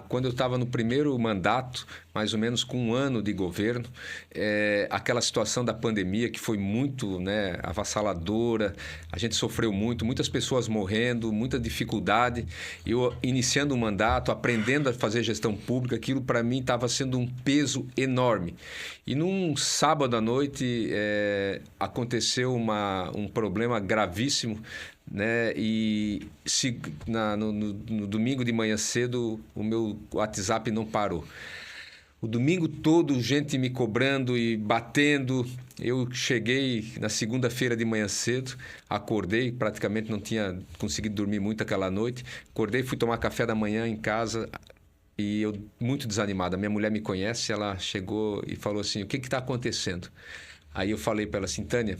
Quando eu estava no primeiro mandato, mais ou menos com um ano de governo, aquela situação da pandemia que foi muito, né, avassaladora, a gente sofreu muito, muitas pessoas morrendo, muita dificuldade. Eu iniciando o mandato, aprendendo a fazer gestão pública, aquilo para mim estava sendo um peso enorme. E num sábado à noite aconteceu um problema gravíssimo, né? E no domingo de manhã cedo o meu WhatsApp não parou. O domingo todo, gente me cobrando e batendo. Eu cheguei na segunda-feira de manhã cedo, acordei, praticamente não tinha conseguido dormir muito aquela noite. Acordei, fui tomar café da manhã em casa e eu muito desanimado. A minha mulher me conhece, ela chegou e falou assim, o que está acontecendo? Aí eu falei para ela assim, Tânia,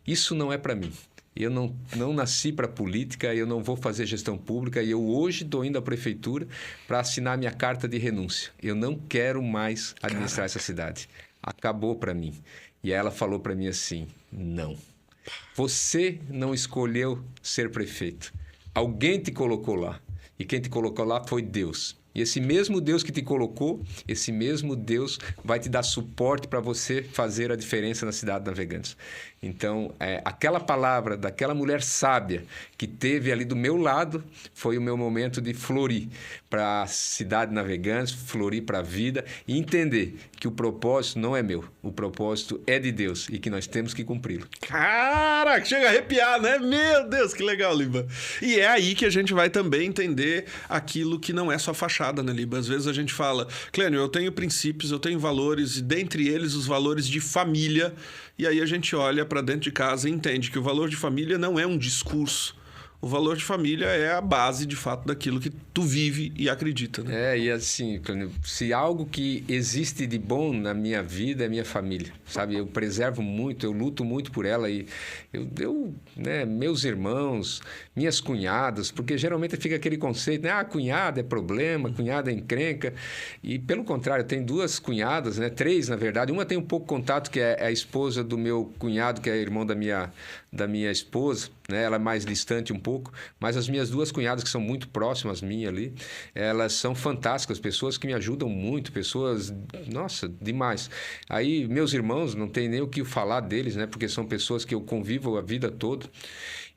isso não é para mim. Eu não nasci para política, eu não vou fazer gestão pública e eu hoje estou indo à prefeitura para assinar minha carta de renúncia. Eu não quero mais administrar essa cidade. Acabou para mim. E ela falou para mim assim, não. Você não escolheu ser prefeito. Alguém te colocou lá. E quem te colocou lá foi Deus. E esse mesmo Deus que te colocou, esse mesmo Deus vai te dar suporte para você fazer a diferença na cidade de Navegantes. Então, aquela palavra daquela mulher sábia que teve ali do meu lado foi o meu momento de florir para a cidade de Navegantes, florir para a vida e entender que o propósito não é meu, o propósito é de Deus e que nós temos que cumpri-lo. Cara, chega a arrepiar, né? Meu Deus, que legal, Liba. E é aí que a gente vai também entender aquilo que não é só fachada, né, Liba? Às vezes a gente fala, Clênio, eu tenho princípios, eu tenho valores, e dentre eles os valores de família. E aí a gente olha para dentro de casa e entende que o valor de família não é um discurso. o valor de família é a base, de fato, daquilo que tu vive e acredita, né? E assim, se algo que existe de bom na minha vida é minha família, sabe? Eu preservo muito, eu luto muito por ela e né, meus irmãos, minhas cunhadas, porque geralmente fica aquele conceito, né? Cunhada é problema, cunhada é encrenca. E pelo contrário, eu tenho 2 cunhadas, né? 3, na verdade. Uma tem um pouco contato, que é a esposa do meu cunhado, que é irmão da minha esposa, né? Ela é mais distante um pouco, mas as minhas 2 cunhadas, que são muito próximas minhas ali, elas são fantásticas, pessoas que me ajudam muito, pessoas, nossa, demais. Aí, meus irmãos, não tem nem o que falar deles, né? Porque são pessoas que eu convivo a vida toda.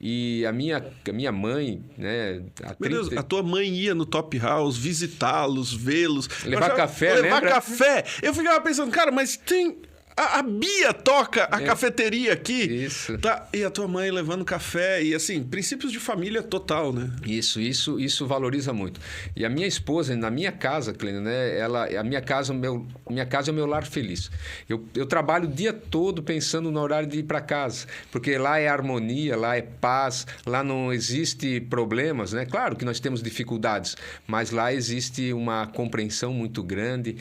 E a minha mãe, né? Beleza, a tua mãe ia no Top House visitá-los, vê-los. Levar café, levar lembra? café. Eu ficava pensando, cara, mas tem... A Bia toca a cafeteria aqui. Isso. Tá, e a tua mãe levando café. E assim, princípios de família total, né? Isso valoriza muito. E a minha esposa, na minha casa, Clênio, né? A minha casa é o meu lar feliz. Eu trabalho o dia todo pensando no horário de ir para casa. Porque lá é harmonia, lá é paz, lá não existe problemas, né? Claro que nós temos dificuldades, mas lá existe uma compreensão muito grande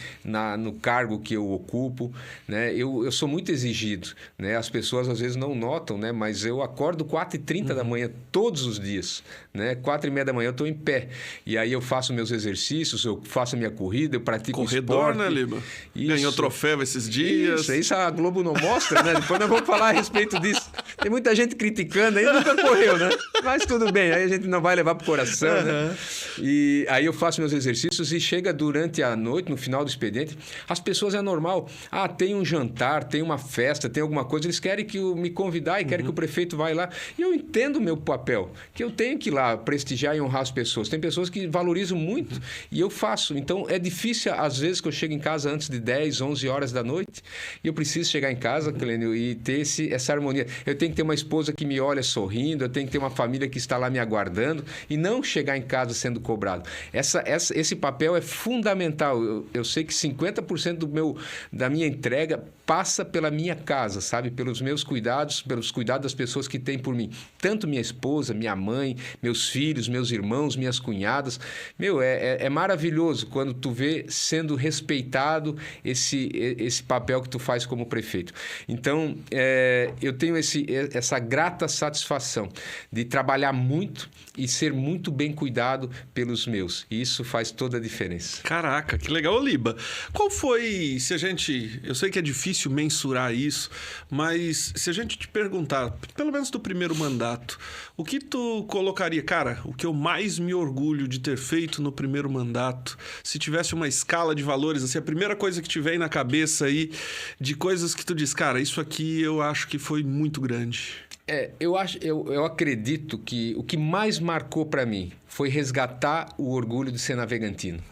no cargo que eu ocupo, né? Eu sou muito exigido, né? As pessoas às vezes não notam, né? Mas eu acordo 4h30 da manhã todos os dias, né? 4h30 da manhã eu estou em pé. E aí eu faço meus exercícios, eu faço a minha corrida, eu pratico corredor, esporte. né, Liba? Isso. Ganhou troféu esses dias. Isso a Globo não mostra, né? Depois nós vamos falar a respeito disso. Tem muita gente criticando, aí nunca correu, né? Mas tudo bem, aí a gente não vai levar pro coração, né? E aí eu faço meus exercícios e chega durante a noite, no final do expediente, as pessoas é normal. Tem um jantar, tem uma festa, tem alguma coisa, eles querem que eu me convidar e querem que o prefeito vá lá. E eu entendo o meu papel, que eu tenho que ir lá prestigiar e honrar as pessoas. Tem pessoas que valorizam muito e eu faço. Então é difícil, às vezes, que eu chego em casa antes de 10, 11 horas da noite e eu preciso chegar em casa, Clênio, e ter essa harmonia. Eu tenho que ter uma esposa que me olha sorrindo, eu tenho que ter uma família que está lá me aguardando e não chegar em casa sendo cobrado. Esse papel é fundamental. Eu sei que 50% da minha entrega passa pela minha casa, sabe? Pelos meus cuidados, pelos cuidados das pessoas que têm por mim. Tanto minha esposa, minha mãe, meus filhos, meus irmãos, minhas cunhadas. É maravilhoso quando tu vê sendo respeitado esse papel que tu faz como prefeito. Então, eu tenho essa grata satisfação de trabalhar muito e ser muito bem cuidado pelos meus. E isso faz toda a diferença. Caraca, que legal. Ô, Liba, qual foi, eu sei que é difícil mensurar isso, mas se a gente te perguntar, pelo menos do primeiro mandato, o que tu colocaria? Cara, o que eu mais me orgulho de ter feito no primeiro mandato, se tivesse uma escala de valores, assim, a primeira coisa que te vem na cabeça aí, de coisas que tu diz, cara, isso aqui eu acho que foi muito grande. Eu acredito que o que mais marcou para mim foi resgatar o orgulho de ser navegantino.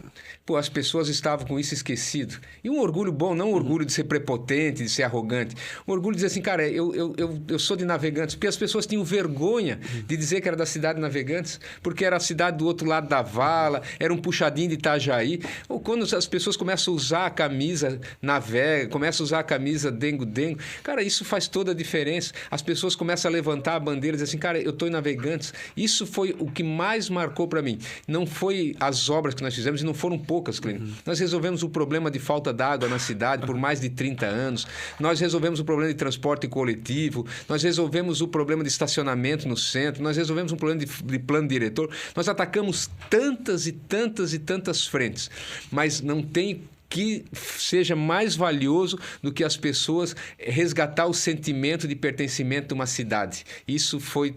Pô, as pessoas estavam com isso esquecido. E um orgulho bom, não um orgulho de ser prepotente, de ser arrogante. Um orgulho de dizer assim, cara, eu sou de Navegantes. Porque as pessoas tinham vergonha de dizer que era da cidade de Navegantes, porque era a cidade do outro lado da vala, era um puxadinho de Itajaí. Ou quando as pessoas começam a usar a camisa Navega, começam a usar a camisa Dengo-Dengo, cara, isso faz toda a diferença. As pessoas começam a levantar a bandeira e dizer assim, cara, eu estou em Navegantes. Isso foi o que mais marcou para mim. Não foi as obras que nós fizemos, e não foram poucas, Clênio. Nós resolvemos o problema de falta d'água na cidade por mais de 30 anos. Nós resolvemos o problema de transporte coletivo. Nós resolvemos o problema de estacionamento no centro. Nós resolvemos um problema de plano diretor. Nós atacamos tantas e tantas e tantas frentes. Mas não tem que seja mais valioso do que as pessoas resgatar o sentimento de pertencimento de uma cidade. Isso foi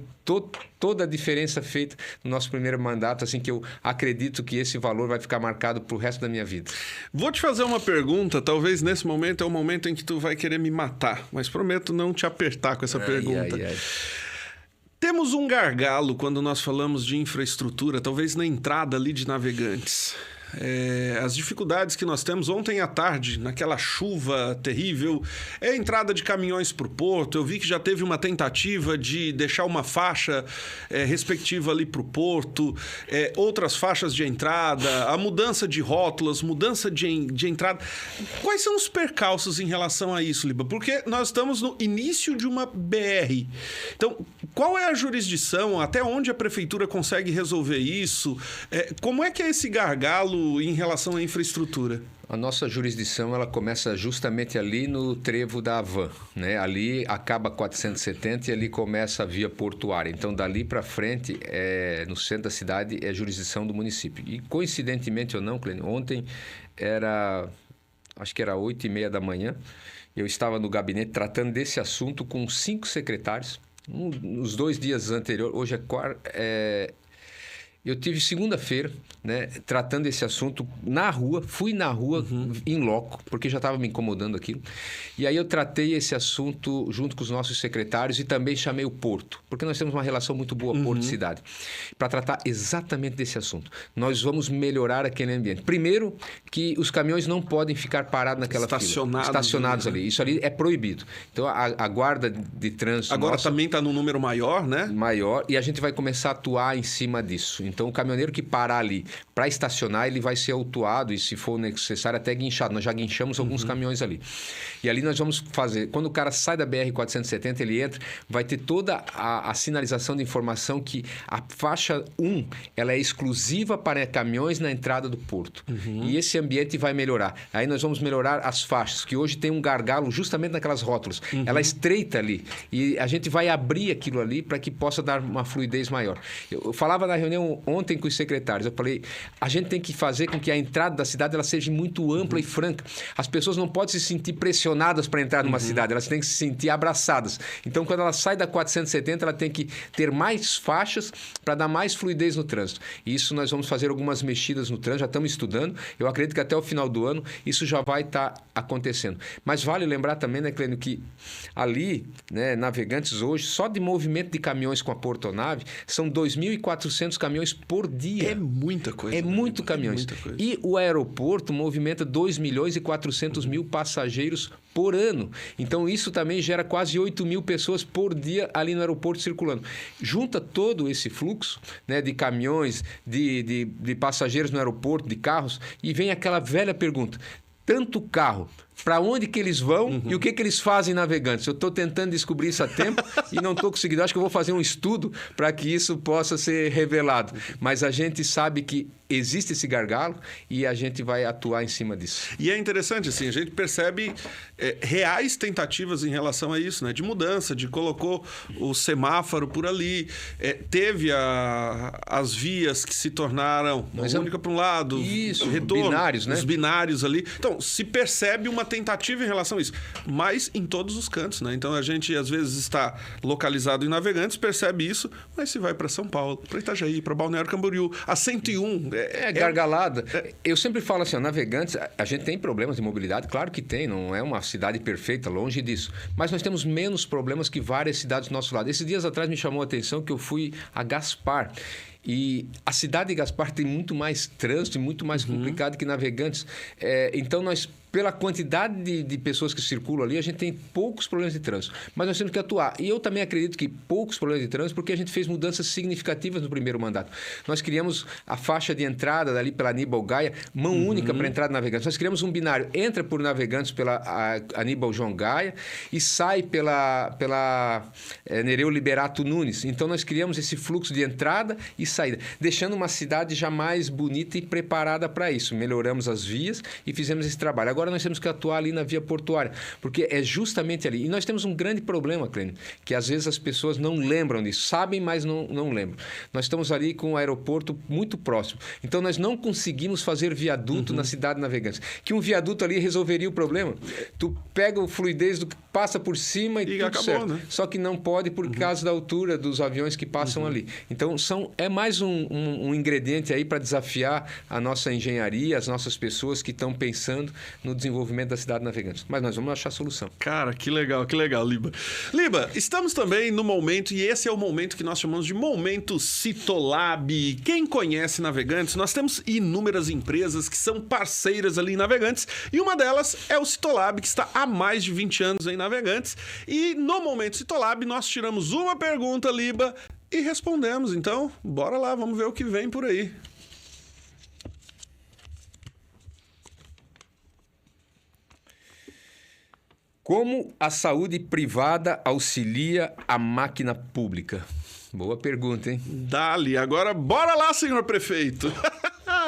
toda a diferença feita no nosso primeiro mandato, assim que eu acredito que esse valor vai ficar marcado para o resto da minha vida. Vou te fazer uma pergunta, talvez nesse momento é o momento em que tu vai querer me matar, mas prometo não te apertar com essa pergunta. Temos um gargalo quando nós falamos de infraestrutura, talvez na entrada ali de Navegantes. As dificuldades que nós temos ontem à tarde, naquela chuva terrível, a entrada de caminhões para o porto. Eu vi que já teve uma tentativa de deixar uma faixa respectiva ali para o porto, outras faixas de entrada, a mudança de rótulas, mudança de entrada. Quais são os percalços em relação a isso, Liba? Porque nós estamos no início de uma BR. Então, Qual é a jurisdição? Até onde a prefeitura consegue resolver isso? Como é que é esse gargalo em relação à infraestrutura? A nossa jurisdição ela começa justamente ali no trevo da Havan, né? Ali acaba 470 e ali começa a via portuária. Então, dali para frente, no centro da cidade, é jurisdição do município. E, coincidentemente ou não, Clênio, ontem acho que era 8h30 da manhã, eu estava no gabinete tratando desse assunto com 5 secretários. Nos 2 dias anteriores, hoje é quarta... Eu tive segunda-feira, né, tratando esse assunto na rua, fui na rua em loco, porque já estava me incomodando aquilo. E aí eu tratei esse assunto junto com os nossos secretários e também chamei o Porto, porque nós temos uma relação muito boa Porto e cidade, para tratar exatamente desse assunto. Nós vamos melhorar aquele ambiente. Primeiro, que os caminhões não podem ficar parados naquela fila, estacionados ali. Isso ali é proibido. Então, a guarda de trânsito... Agora também está num número maior, né? Maior, e a gente vai começar a atuar em cima disso. Então, o caminhoneiro que parar ali para estacionar, ele vai ser autuado e, se for necessário, até guinchado. Nós já guinchamos alguns caminhões ali. E ali nós vamos fazer... Quando o cara sai da BR-470, ele entra, vai ter toda a sinalização de informação que a faixa 1, ela é exclusiva para caminhões na entrada do porto. E esse ambiente vai melhorar. Aí nós vamos melhorar as faixas, que hoje tem um gargalo justamente naquelas rótulas. Ela é estreita ali. E a gente vai abrir aquilo ali para que possa dar uma fluidez maior. Eu falava na reunião ontem com os secretários, eu falei, a gente tem que fazer com que a entrada da cidade ela seja muito ampla e franca. As pessoas não podem se sentir pressionadas para entrar numa cidade, elas têm que se sentir abraçadas. Então, quando ela sai da 470, ela tem que ter mais faixas para dar mais fluidez no trânsito. E isso nós vamos fazer algumas mexidas no trânsito, já estamos estudando. Eu acredito que até o final do ano isso já vai estar acontecendo. Mas vale lembrar também, né, Clênio, que ali, né, Navegantes hoje, só de movimento de caminhões com a portonave, são 2.400 caminhões por dia. É muita coisa. É muito caminhões. Muita coisa. E o aeroporto movimenta 2.400.000 passageiros por ano. Então, isso também gera quase 8.000 pessoas por dia ali no aeroporto circulando. Junta todo esse fluxo, né, de caminhões, de passageiros no aeroporto, de carros, e vem aquela velha pergunta: tanto carro, para onde que eles vão e o que eles fazem em Navegantes? Eu estou tentando descobrir isso há tempo e não estou conseguindo. Acho que eu vou fazer um estudo para que isso possa ser revelado. Mas a gente sabe que existe esse gargalo e a gente vai atuar em cima disso. E é interessante, assim, a gente percebe reais tentativas em relação a isso, né? De mudança, de colocou o semáforo por ali, teve as vias que se tornaram única para um lado, isso, retorno, binários, né? Os binários ali. Então, se percebe uma tentativa em relação a isso, mas em todos os cantos, né? Então, a gente, às vezes, está localizado em Navegantes, percebe isso, mas se vai para São Paulo, para Itajaí, para Balneário Camboriú, a 101... gargalada. Eu sempre falo assim, Navegantes, a gente tem problemas de mobilidade, claro que tem, não é uma cidade perfeita, longe disso, mas nós temos menos problemas que várias cidades do nosso lado. Esses dias atrás me chamou a atenção que eu fui a Gaspar. E a cidade de Gaspar tem muito mais trânsito e muito mais complicado que Navegantes. Então, nós, pela quantidade de pessoas que circulam ali, a gente tem poucos problemas de trânsito. Mas nós temos que atuar. E eu também acredito que poucos problemas de trânsito, porque a gente fez mudanças significativas no primeiro mandato. Nós criamos a faixa de entrada dali pela Aníbal Gaia, mão única para entrar em Navegantes. Nós criamos um binário, entra por Navegantes pela Aníbal João Gaia e sai pela Nereu Liberato Nunes. Então, nós criamos esse fluxo de entrada e saída, deixando uma cidade já mais bonita e preparada para isso. Melhoramos as vias e fizemos esse trabalho. Agora nós temos que atuar ali na via portuária, porque é justamente ali. E nós temos um grande problema, Clênio, que às vezes as pessoas não lembram disso. Sabem, mas não lembram. Nós estamos ali com o aeroporto muito próximo. Então, nós não conseguimos fazer viaduto na cidade de Navegantes. Que um viaduto ali resolveria o problema. Tu pega o fluidez do que passa por cima e tudo acabou, certo. Né? Só que não pode por causa da altura dos aviões que passam ali. Então, é mais um ingrediente aí para desafiar a nossa engenharia, as nossas pessoas que estão pensando no desenvolvimento da cidade de Navegantes. Mas nós vamos achar solução. Cara, que legal, Liba. Liba, estamos também no momento, e esse é o momento que nós chamamos de momento Citolab. Quem conhece Navegantes, nós temos inúmeras empresas que são parceiras ali em Navegantes, e uma delas é o Citolab, que está há mais de 20 anos em Navegantes. E no momento Citolab, nós tiramos uma pergunta, Liba, e respondemos. Então, bora lá, vamos ver o que vem por aí. Como a saúde privada auxilia a máquina pública? Boa pergunta, hein? Dali, agora bora lá, senhor prefeito.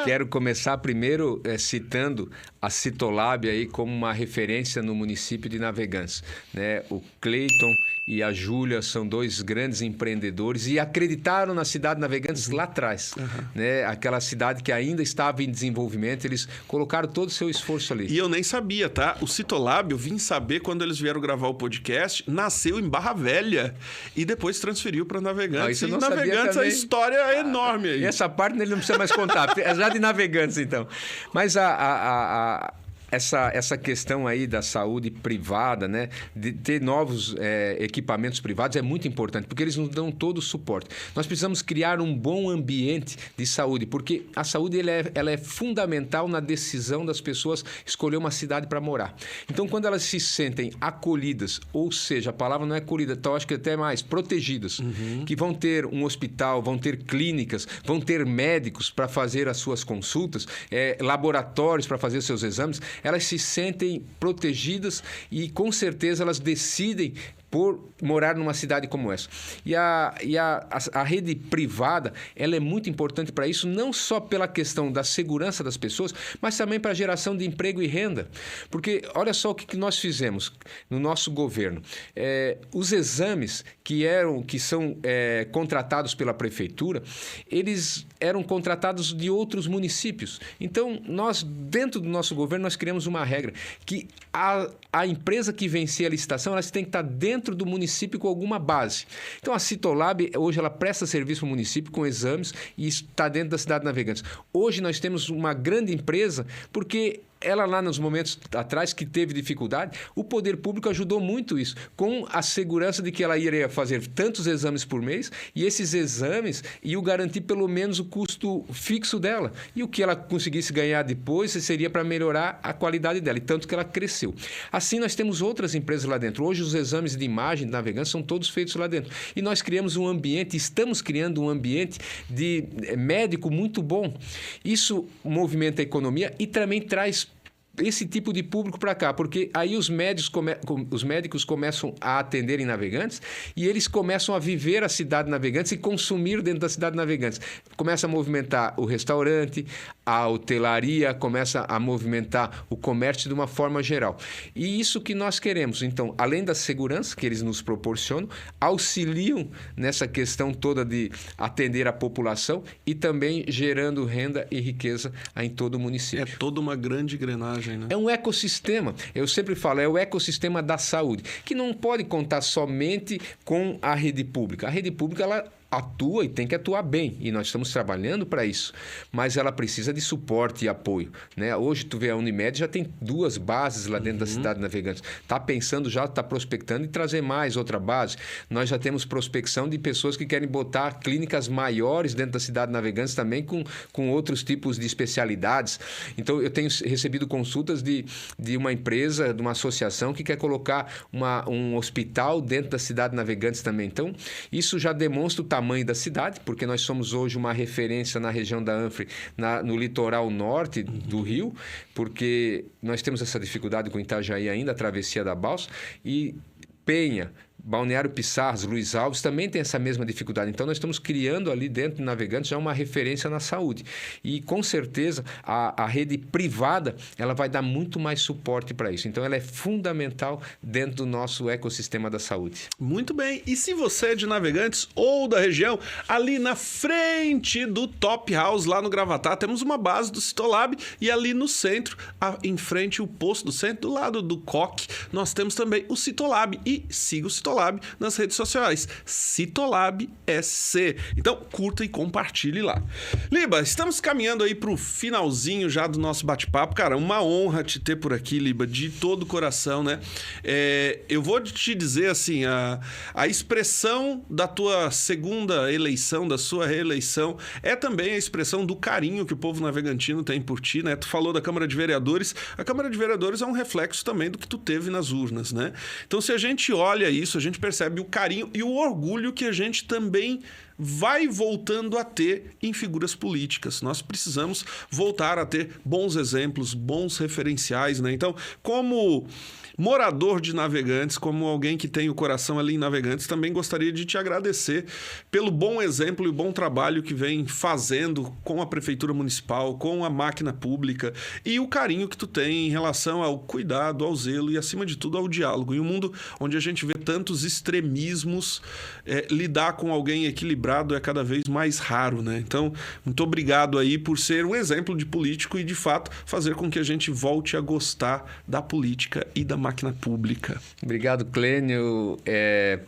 Quero começar primeiro citando a Citolab aí como uma referência no município de Navegantes, né? O Cleiton e a Júlia são dois grandes empreendedores e acreditaram na cidade de Navegantes lá atrás, né? Aquela cidade que ainda estava em desenvolvimento, eles colocaram todo o seu esforço ali. E eu nem sabia, tá? O Citolab, eu vim saber quando eles vieram gravar o podcast, nasceu em Barra Velha e depois transferiu para Navegantes. Isso eu não e Navegantes, sabia a história é enorme aí. E essa parte ele não precisa mais contar, é já de Navegantes, então. Mas essa questão aí da saúde privada, né, de ter novos equipamentos privados é muito importante, porque eles nos dão todo o suporte. Nós precisamos criar um bom ambiente de saúde, porque a saúde ela é fundamental na decisão das pessoas escolher uma cidade para morar. Então, quando elas se sentem acolhidas, ou seja, a palavra não é acolhida, então acho que até mais, protegidas, que vão ter um hospital, vão ter clínicas, vão ter médicos para fazer as suas consultas, laboratórios para fazer os seus exames, elas se sentem protegidas e, com certeza, elas decidem por morar numa cidade como essa. E a rede privada, ela é muito importante para isso, não só pela questão da segurança das pessoas, mas também para a geração de emprego e renda. Porque olha só o que nós fizemos no nosso governo. Os exames que são contratados pela prefeitura, eles eram contratados de outros municípios. Então, nós, dentro do nosso governo, nós criamos uma regra que a empresa que vencer a licitação, ela tem que estar dentro do município com alguma base. Então, a Citolab, hoje, ela presta serviço ao município com exames e está dentro da cidade de Navegantes. Hoje, nós temos uma grande empresa porque ela lá nos momentos atrás que teve dificuldade, o poder público ajudou muito isso, com a segurança de que ela iria fazer tantos exames por mês e esses exames iam garantir pelo menos o custo fixo dela. E o que ela conseguisse ganhar depois seria para melhorar a qualidade dela, e tanto que ela cresceu. Assim, nós temos outras empresas lá dentro. Hoje, os exames de imagem de Navegantes são todos feitos lá dentro. E nós criamos um ambiente, estamos criando um ambiente de médico muito bom. Isso movimenta a economia e também traz esse tipo de público para cá, porque aí os médicos começam a atender em Navegantes e eles começam a viver a cidade de Navegantes e consumir dentro da cidade de Navegantes. Começa a movimentar o restaurante, a hotelaria, começa a movimentar o comércio de uma forma geral. E isso que nós queremos. Então, além da segurança que eles nos proporcionam, auxiliam nessa questão toda de atender a população e também gerando renda e riqueza em todo o município. É toda uma grande engrenagem. Né? É um ecossistema. Eu sempre falo, é o ecossistema da saúde, que não pode contar somente com a rede pública. A rede pública, ela atua e tem que atuar bem, e nós estamos trabalhando para isso, mas ela precisa de suporte e apoio, né? Hoje, tu vê, a Unimed já tem 2 bases lá dentro da cidade de Navegantes. Está pensando já, está prospectando em trazer mais outra base. Nós já temos prospecção de pessoas que querem botar clínicas maiores dentro da cidade de Navegantes também com outros tipos de especialidades. Então, eu tenho recebido consultas de uma empresa, de uma associação que quer colocar um hospital dentro da cidade de Navegantes também. Então, isso já demonstra o tamanho da cidade, porque nós somos hoje uma referência na região da Anfre, no litoral norte do Rio, porque nós temos essa dificuldade com Itajaí ainda, a travessia da balsa, e Penha, Balneário Pissarras, Luiz Alves também tem essa mesma dificuldade. Então, nós estamos criando ali dentro de Navegantes já uma referência na saúde. E, com certeza, a rede privada ela vai dar muito mais suporte para isso. Então, ela é fundamental dentro do nosso ecossistema da saúde. Muito bem. E se você é de Navegantes ou da região, ali na frente do Top House, lá no Gravatá, temos uma base do Citolab e ali no centro, em frente o posto do centro, do lado do Coque, nós temos também o Citolab. E siga o Citolab nas redes sociais, Citolab SC. Então, curta e compartilhe lá. Liba, estamos caminhando aí para o finalzinho já do nosso bate-papo. Cara, uma honra te ter por aqui, Liba, de todo o coração, né? Eu vou te dizer, assim, a expressão da tua segunda eleição, da sua reeleição, é também a expressão do carinho que o povo navegantino tem por ti, né? Tu falou da Câmara de Vereadores. A Câmara de Vereadores é um reflexo também do que tu teve nas urnas, né? Então, se a gente olha isso, a gente percebe o carinho e o orgulho que a gente também vai voltando a ter em figuras políticas. Nós precisamos voltar a ter bons exemplos, bons referenciais, né? Então, como morador de Navegantes, como alguém que tem o coração ali em Navegantes, também gostaria de te agradecer pelo bom exemplo e o bom trabalho que vem fazendo com a Prefeitura Municipal, com a máquina pública e o carinho que tu tem em relação ao cuidado, ao zelo e, acima de tudo, ao diálogo. Em um mundo onde a gente vê tantos extremismos, lidar com alguém equilibrado é cada vez mais raro, né? Então, muito obrigado aí por ser um exemplo de político e, de fato, fazer com que a gente volte a gostar da política e da máquina pública. Obrigado, Clênio.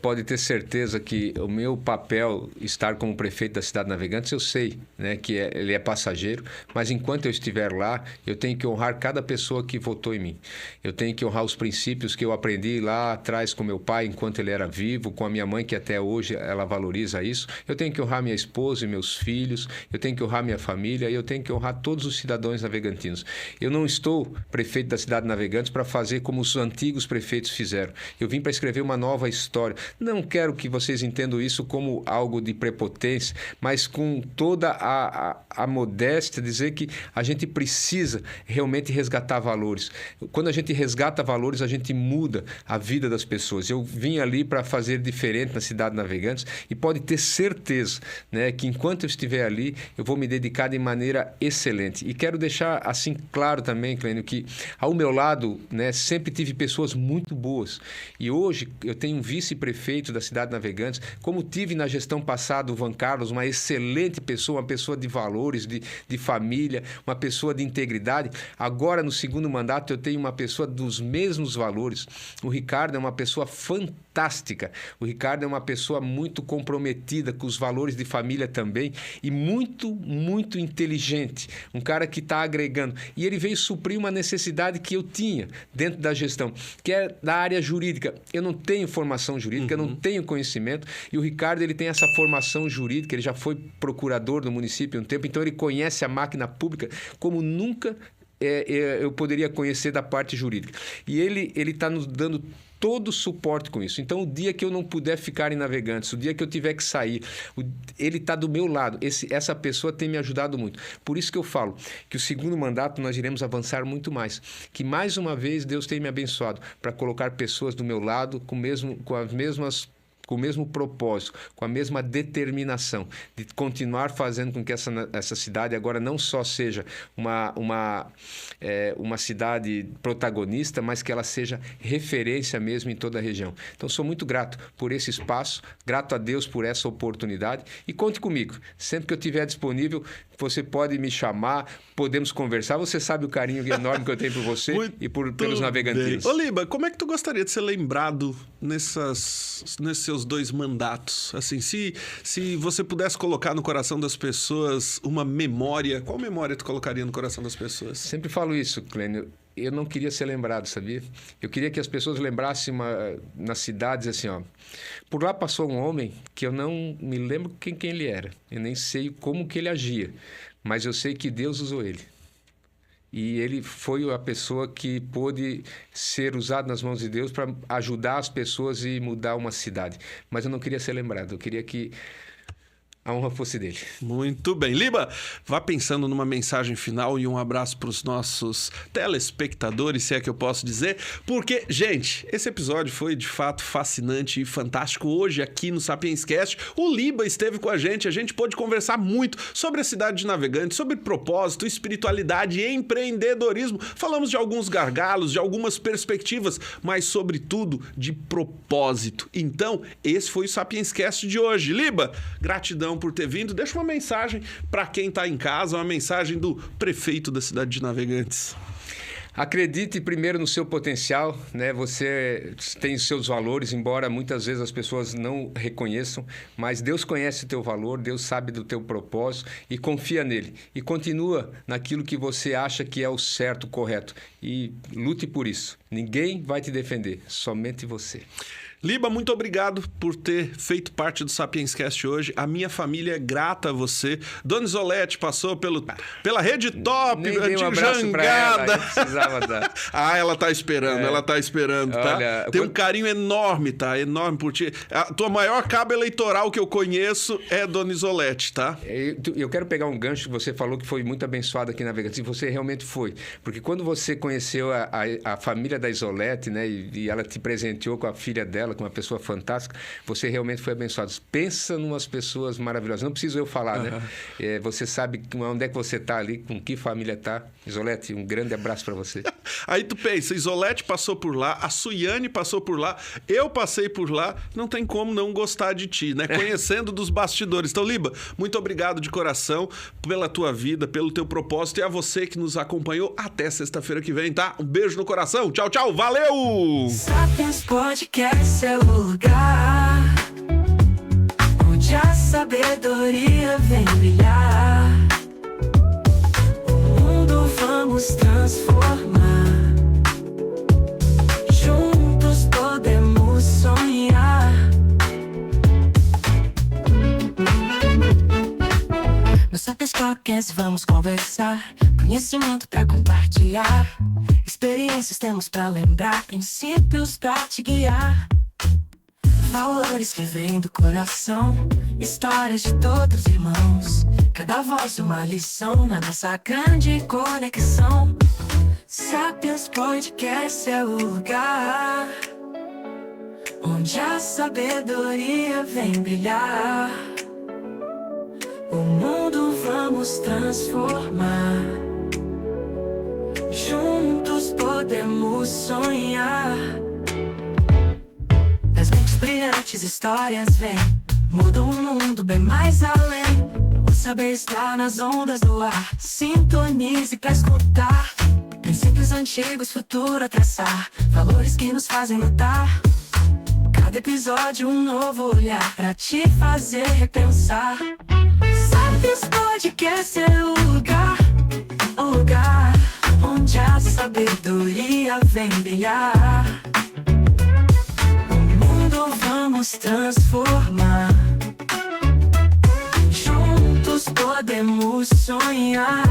Pode ter certeza que o meu papel, estar como prefeito da cidade de Navegantes, eu sei, né, que ele é passageiro, mas enquanto eu estiver lá, eu tenho que honrar cada pessoa que votou em mim. Eu tenho que honrar os princípios que eu aprendi lá atrás com meu pai, enquanto ele era vivo, com a minha mãe, que até hoje ela valoriza isso. Eu tenho que honrar minha esposa e meus filhos, eu tenho que honrar minha família e eu tenho que honrar todos os cidadãos navegantinos. Eu não estou prefeito da cidade de Navegantes para fazer como os antigos prefeitos fizeram. Eu vim para escrever uma nova história. Não quero que vocês entendam isso como algo de prepotência, mas com toda a modéstia, dizer que a gente precisa realmente resgatar valores. Quando a gente resgata valores, a gente muda a vida das pessoas. Eu vim ali para fazer diferente na cidade de Navegantes e pode ter certeza, né, que enquanto eu estiver ali, eu vou me dedicar de maneira excelente. E quero deixar assim claro também, Clênio, que ao meu lado, né, sempre tive pessoas muito boas. E hoje eu tenho um vice-prefeito da cidade de Navegantes, como tive na gestão passada o Van Carlos, uma excelente pessoa, uma pessoa de valores, de família, uma pessoa de integridade. Agora, no segundo mandato, eu tenho uma pessoa dos mesmos valores. O Ricardo é uma pessoa fantástica. O Ricardo é uma pessoa muito comprometida com os valores de família também e muito, muito inteligente. Um cara que está agregando. E ele veio suprir uma necessidade que eu tinha dentro da gestão, que é da área jurídica. Eu não tenho formação jurídica, eu não tenho conhecimento, e o Ricardo ele tem essa formação jurídica, ele já foi procurador do município um tempo, então ele conhece a máquina pública como nunca eu poderia conhecer da parte jurídica. E ele está nos dando todo o suporte com isso. Então, o dia que eu não puder ficar em Navegantes, o dia que eu tiver que sair, ele está do meu lado. Essa pessoa tem me ajudado muito. Por isso que eu falo que o segundo mandato nós iremos avançar muito mais. Que, mais uma vez, Deus tem me abençoado para colocar pessoas do meu lado com o mesmo propósito, com a mesma determinação de continuar fazendo com que essa cidade agora não só seja uma cidade protagonista, mas que ela seja referência mesmo em toda a região. Então, sou muito grato por esse espaço, grato a Deus por essa oportunidade e conte comigo. Sempre que eu estiver disponível, você pode me chamar, podemos conversar. Você sabe o carinho enorme que eu tenho por você e pelos navegantes. Ô, Liba, como é que tu gostaria de ser lembrado nesses seus 2 mandatos? Assim, se você pudesse colocar no coração das pessoas uma memória, qual memória tu colocaria no coração das pessoas? Sempre falo isso, Clênio. Eu não queria ser lembrado, sabia? Eu queria que as pessoas lembrassem nas cidades assim, ó. Por lá passou um homem que eu não me lembro quem ele era. Eu nem sei como que ele agia. Mas eu sei que Deus usou ele. E ele foi a pessoa que pôde ser usado nas mãos de Deus para ajudar as pessoas e mudar uma cidade. Mas eu não queria ser lembrado. Eu queria que a honra fosse dele. Muito bem. Liba, vá pensando numa mensagem final e um abraço para os nossos telespectadores, se é que eu posso dizer, porque, gente, esse episódio foi de fato fascinante e fantástico. Hoje, aqui no Sapienscast, o Liba esteve com a gente pôde conversar muito sobre a cidade de Navegantes, sobre propósito, espiritualidade e empreendedorismo. Falamos de alguns gargalos, de algumas perspectivas, mas, sobretudo, de propósito. Então, esse foi o Sapienscast de hoje. Liba, gratidão por ter vindo. Deixa uma mensagem para quem está em casa, uma mensagem do prefeito da cidade de Navegantes. Acredite primeiro no seu potencial, né? Você tem os seus valores, embora muitas vezes as pessoas não reconheçam, mas Deus conhece o teu valor, Deus sabe do teu propósito e confia nele. E continua naquilo que você acha que é o certo, o correto. E lute por isso. Ninguém vai te defender, somente você. Liba, muito obrigado por ter feito parte do Sapienscast hoje. A minha família é grata a você. Dona Isolete passou pela Rede Top, Nem dei um abraço pra ela, precisava dar. Ela tá esperando, tá? Olha, Tem um carinho enorme, tá? Enorme por ti. A tua maior cabo eleitoral que eu conheço é Dona Isolete, tá? Eu quero pegar um gancho que você falou que foi muito abençoado aqui na Navegantes, e você realmente foi. Porque quando você conheceu a família da Isolete, né, e ela te presenteou com a filha dela, com uma pessoa fantástica, você realmente foi abençoado. Pensa em umas pessoas maravilhosas. Não preciso eu falar, né? Você sabe onde é que você está ali, com que família está. Isolete, um grande abraço para você. Aí tu pensa, Isolete passou por lá, a Suiane passou por lá, eu passei por lá, não tem como não gostar de ti, né? Conhecendo dos bastidores. Então, Liba, muito obrigado de coração pela tua vida, pelo teu propósito, e a você que nos acompanhou. Até sexta-feira que vem, tá? Um beijo no coração. Tchau, tchau. Valeu! Sapiens Podcast é o lugar onde a sabedoria vem brilhar. O mundo vamos transformar. Juntos podemos sonhar. No Sapiens Podcast vamos conversar. Conhecimento pra compartilhar. Experiências temos pra lembrar. Princípios pra te guiar. Valores que vêm do coração. Histórias de todos os irmãos. Cada voz uma lição na nossa grande conexão. Sapiens Podcast é o lugar onde a sabedoria vem brilhar. O mundo vamos transformar. Juntos podemos sonhar. Das mentes brilhantes histórias vêm, mudam o mundo bem mais além. O saber está nas ondas do ar. Sintonize pra escutar. Princípios antigos, futuro a traçar. Valores que nos fazem lutar. Cada episódio um novo olhar pra te fazer repensar. Sapiens Podcast é o lugar onde a sabedoria vem brilhar. O mundo vamos transformar. Juntos podemos sonhar.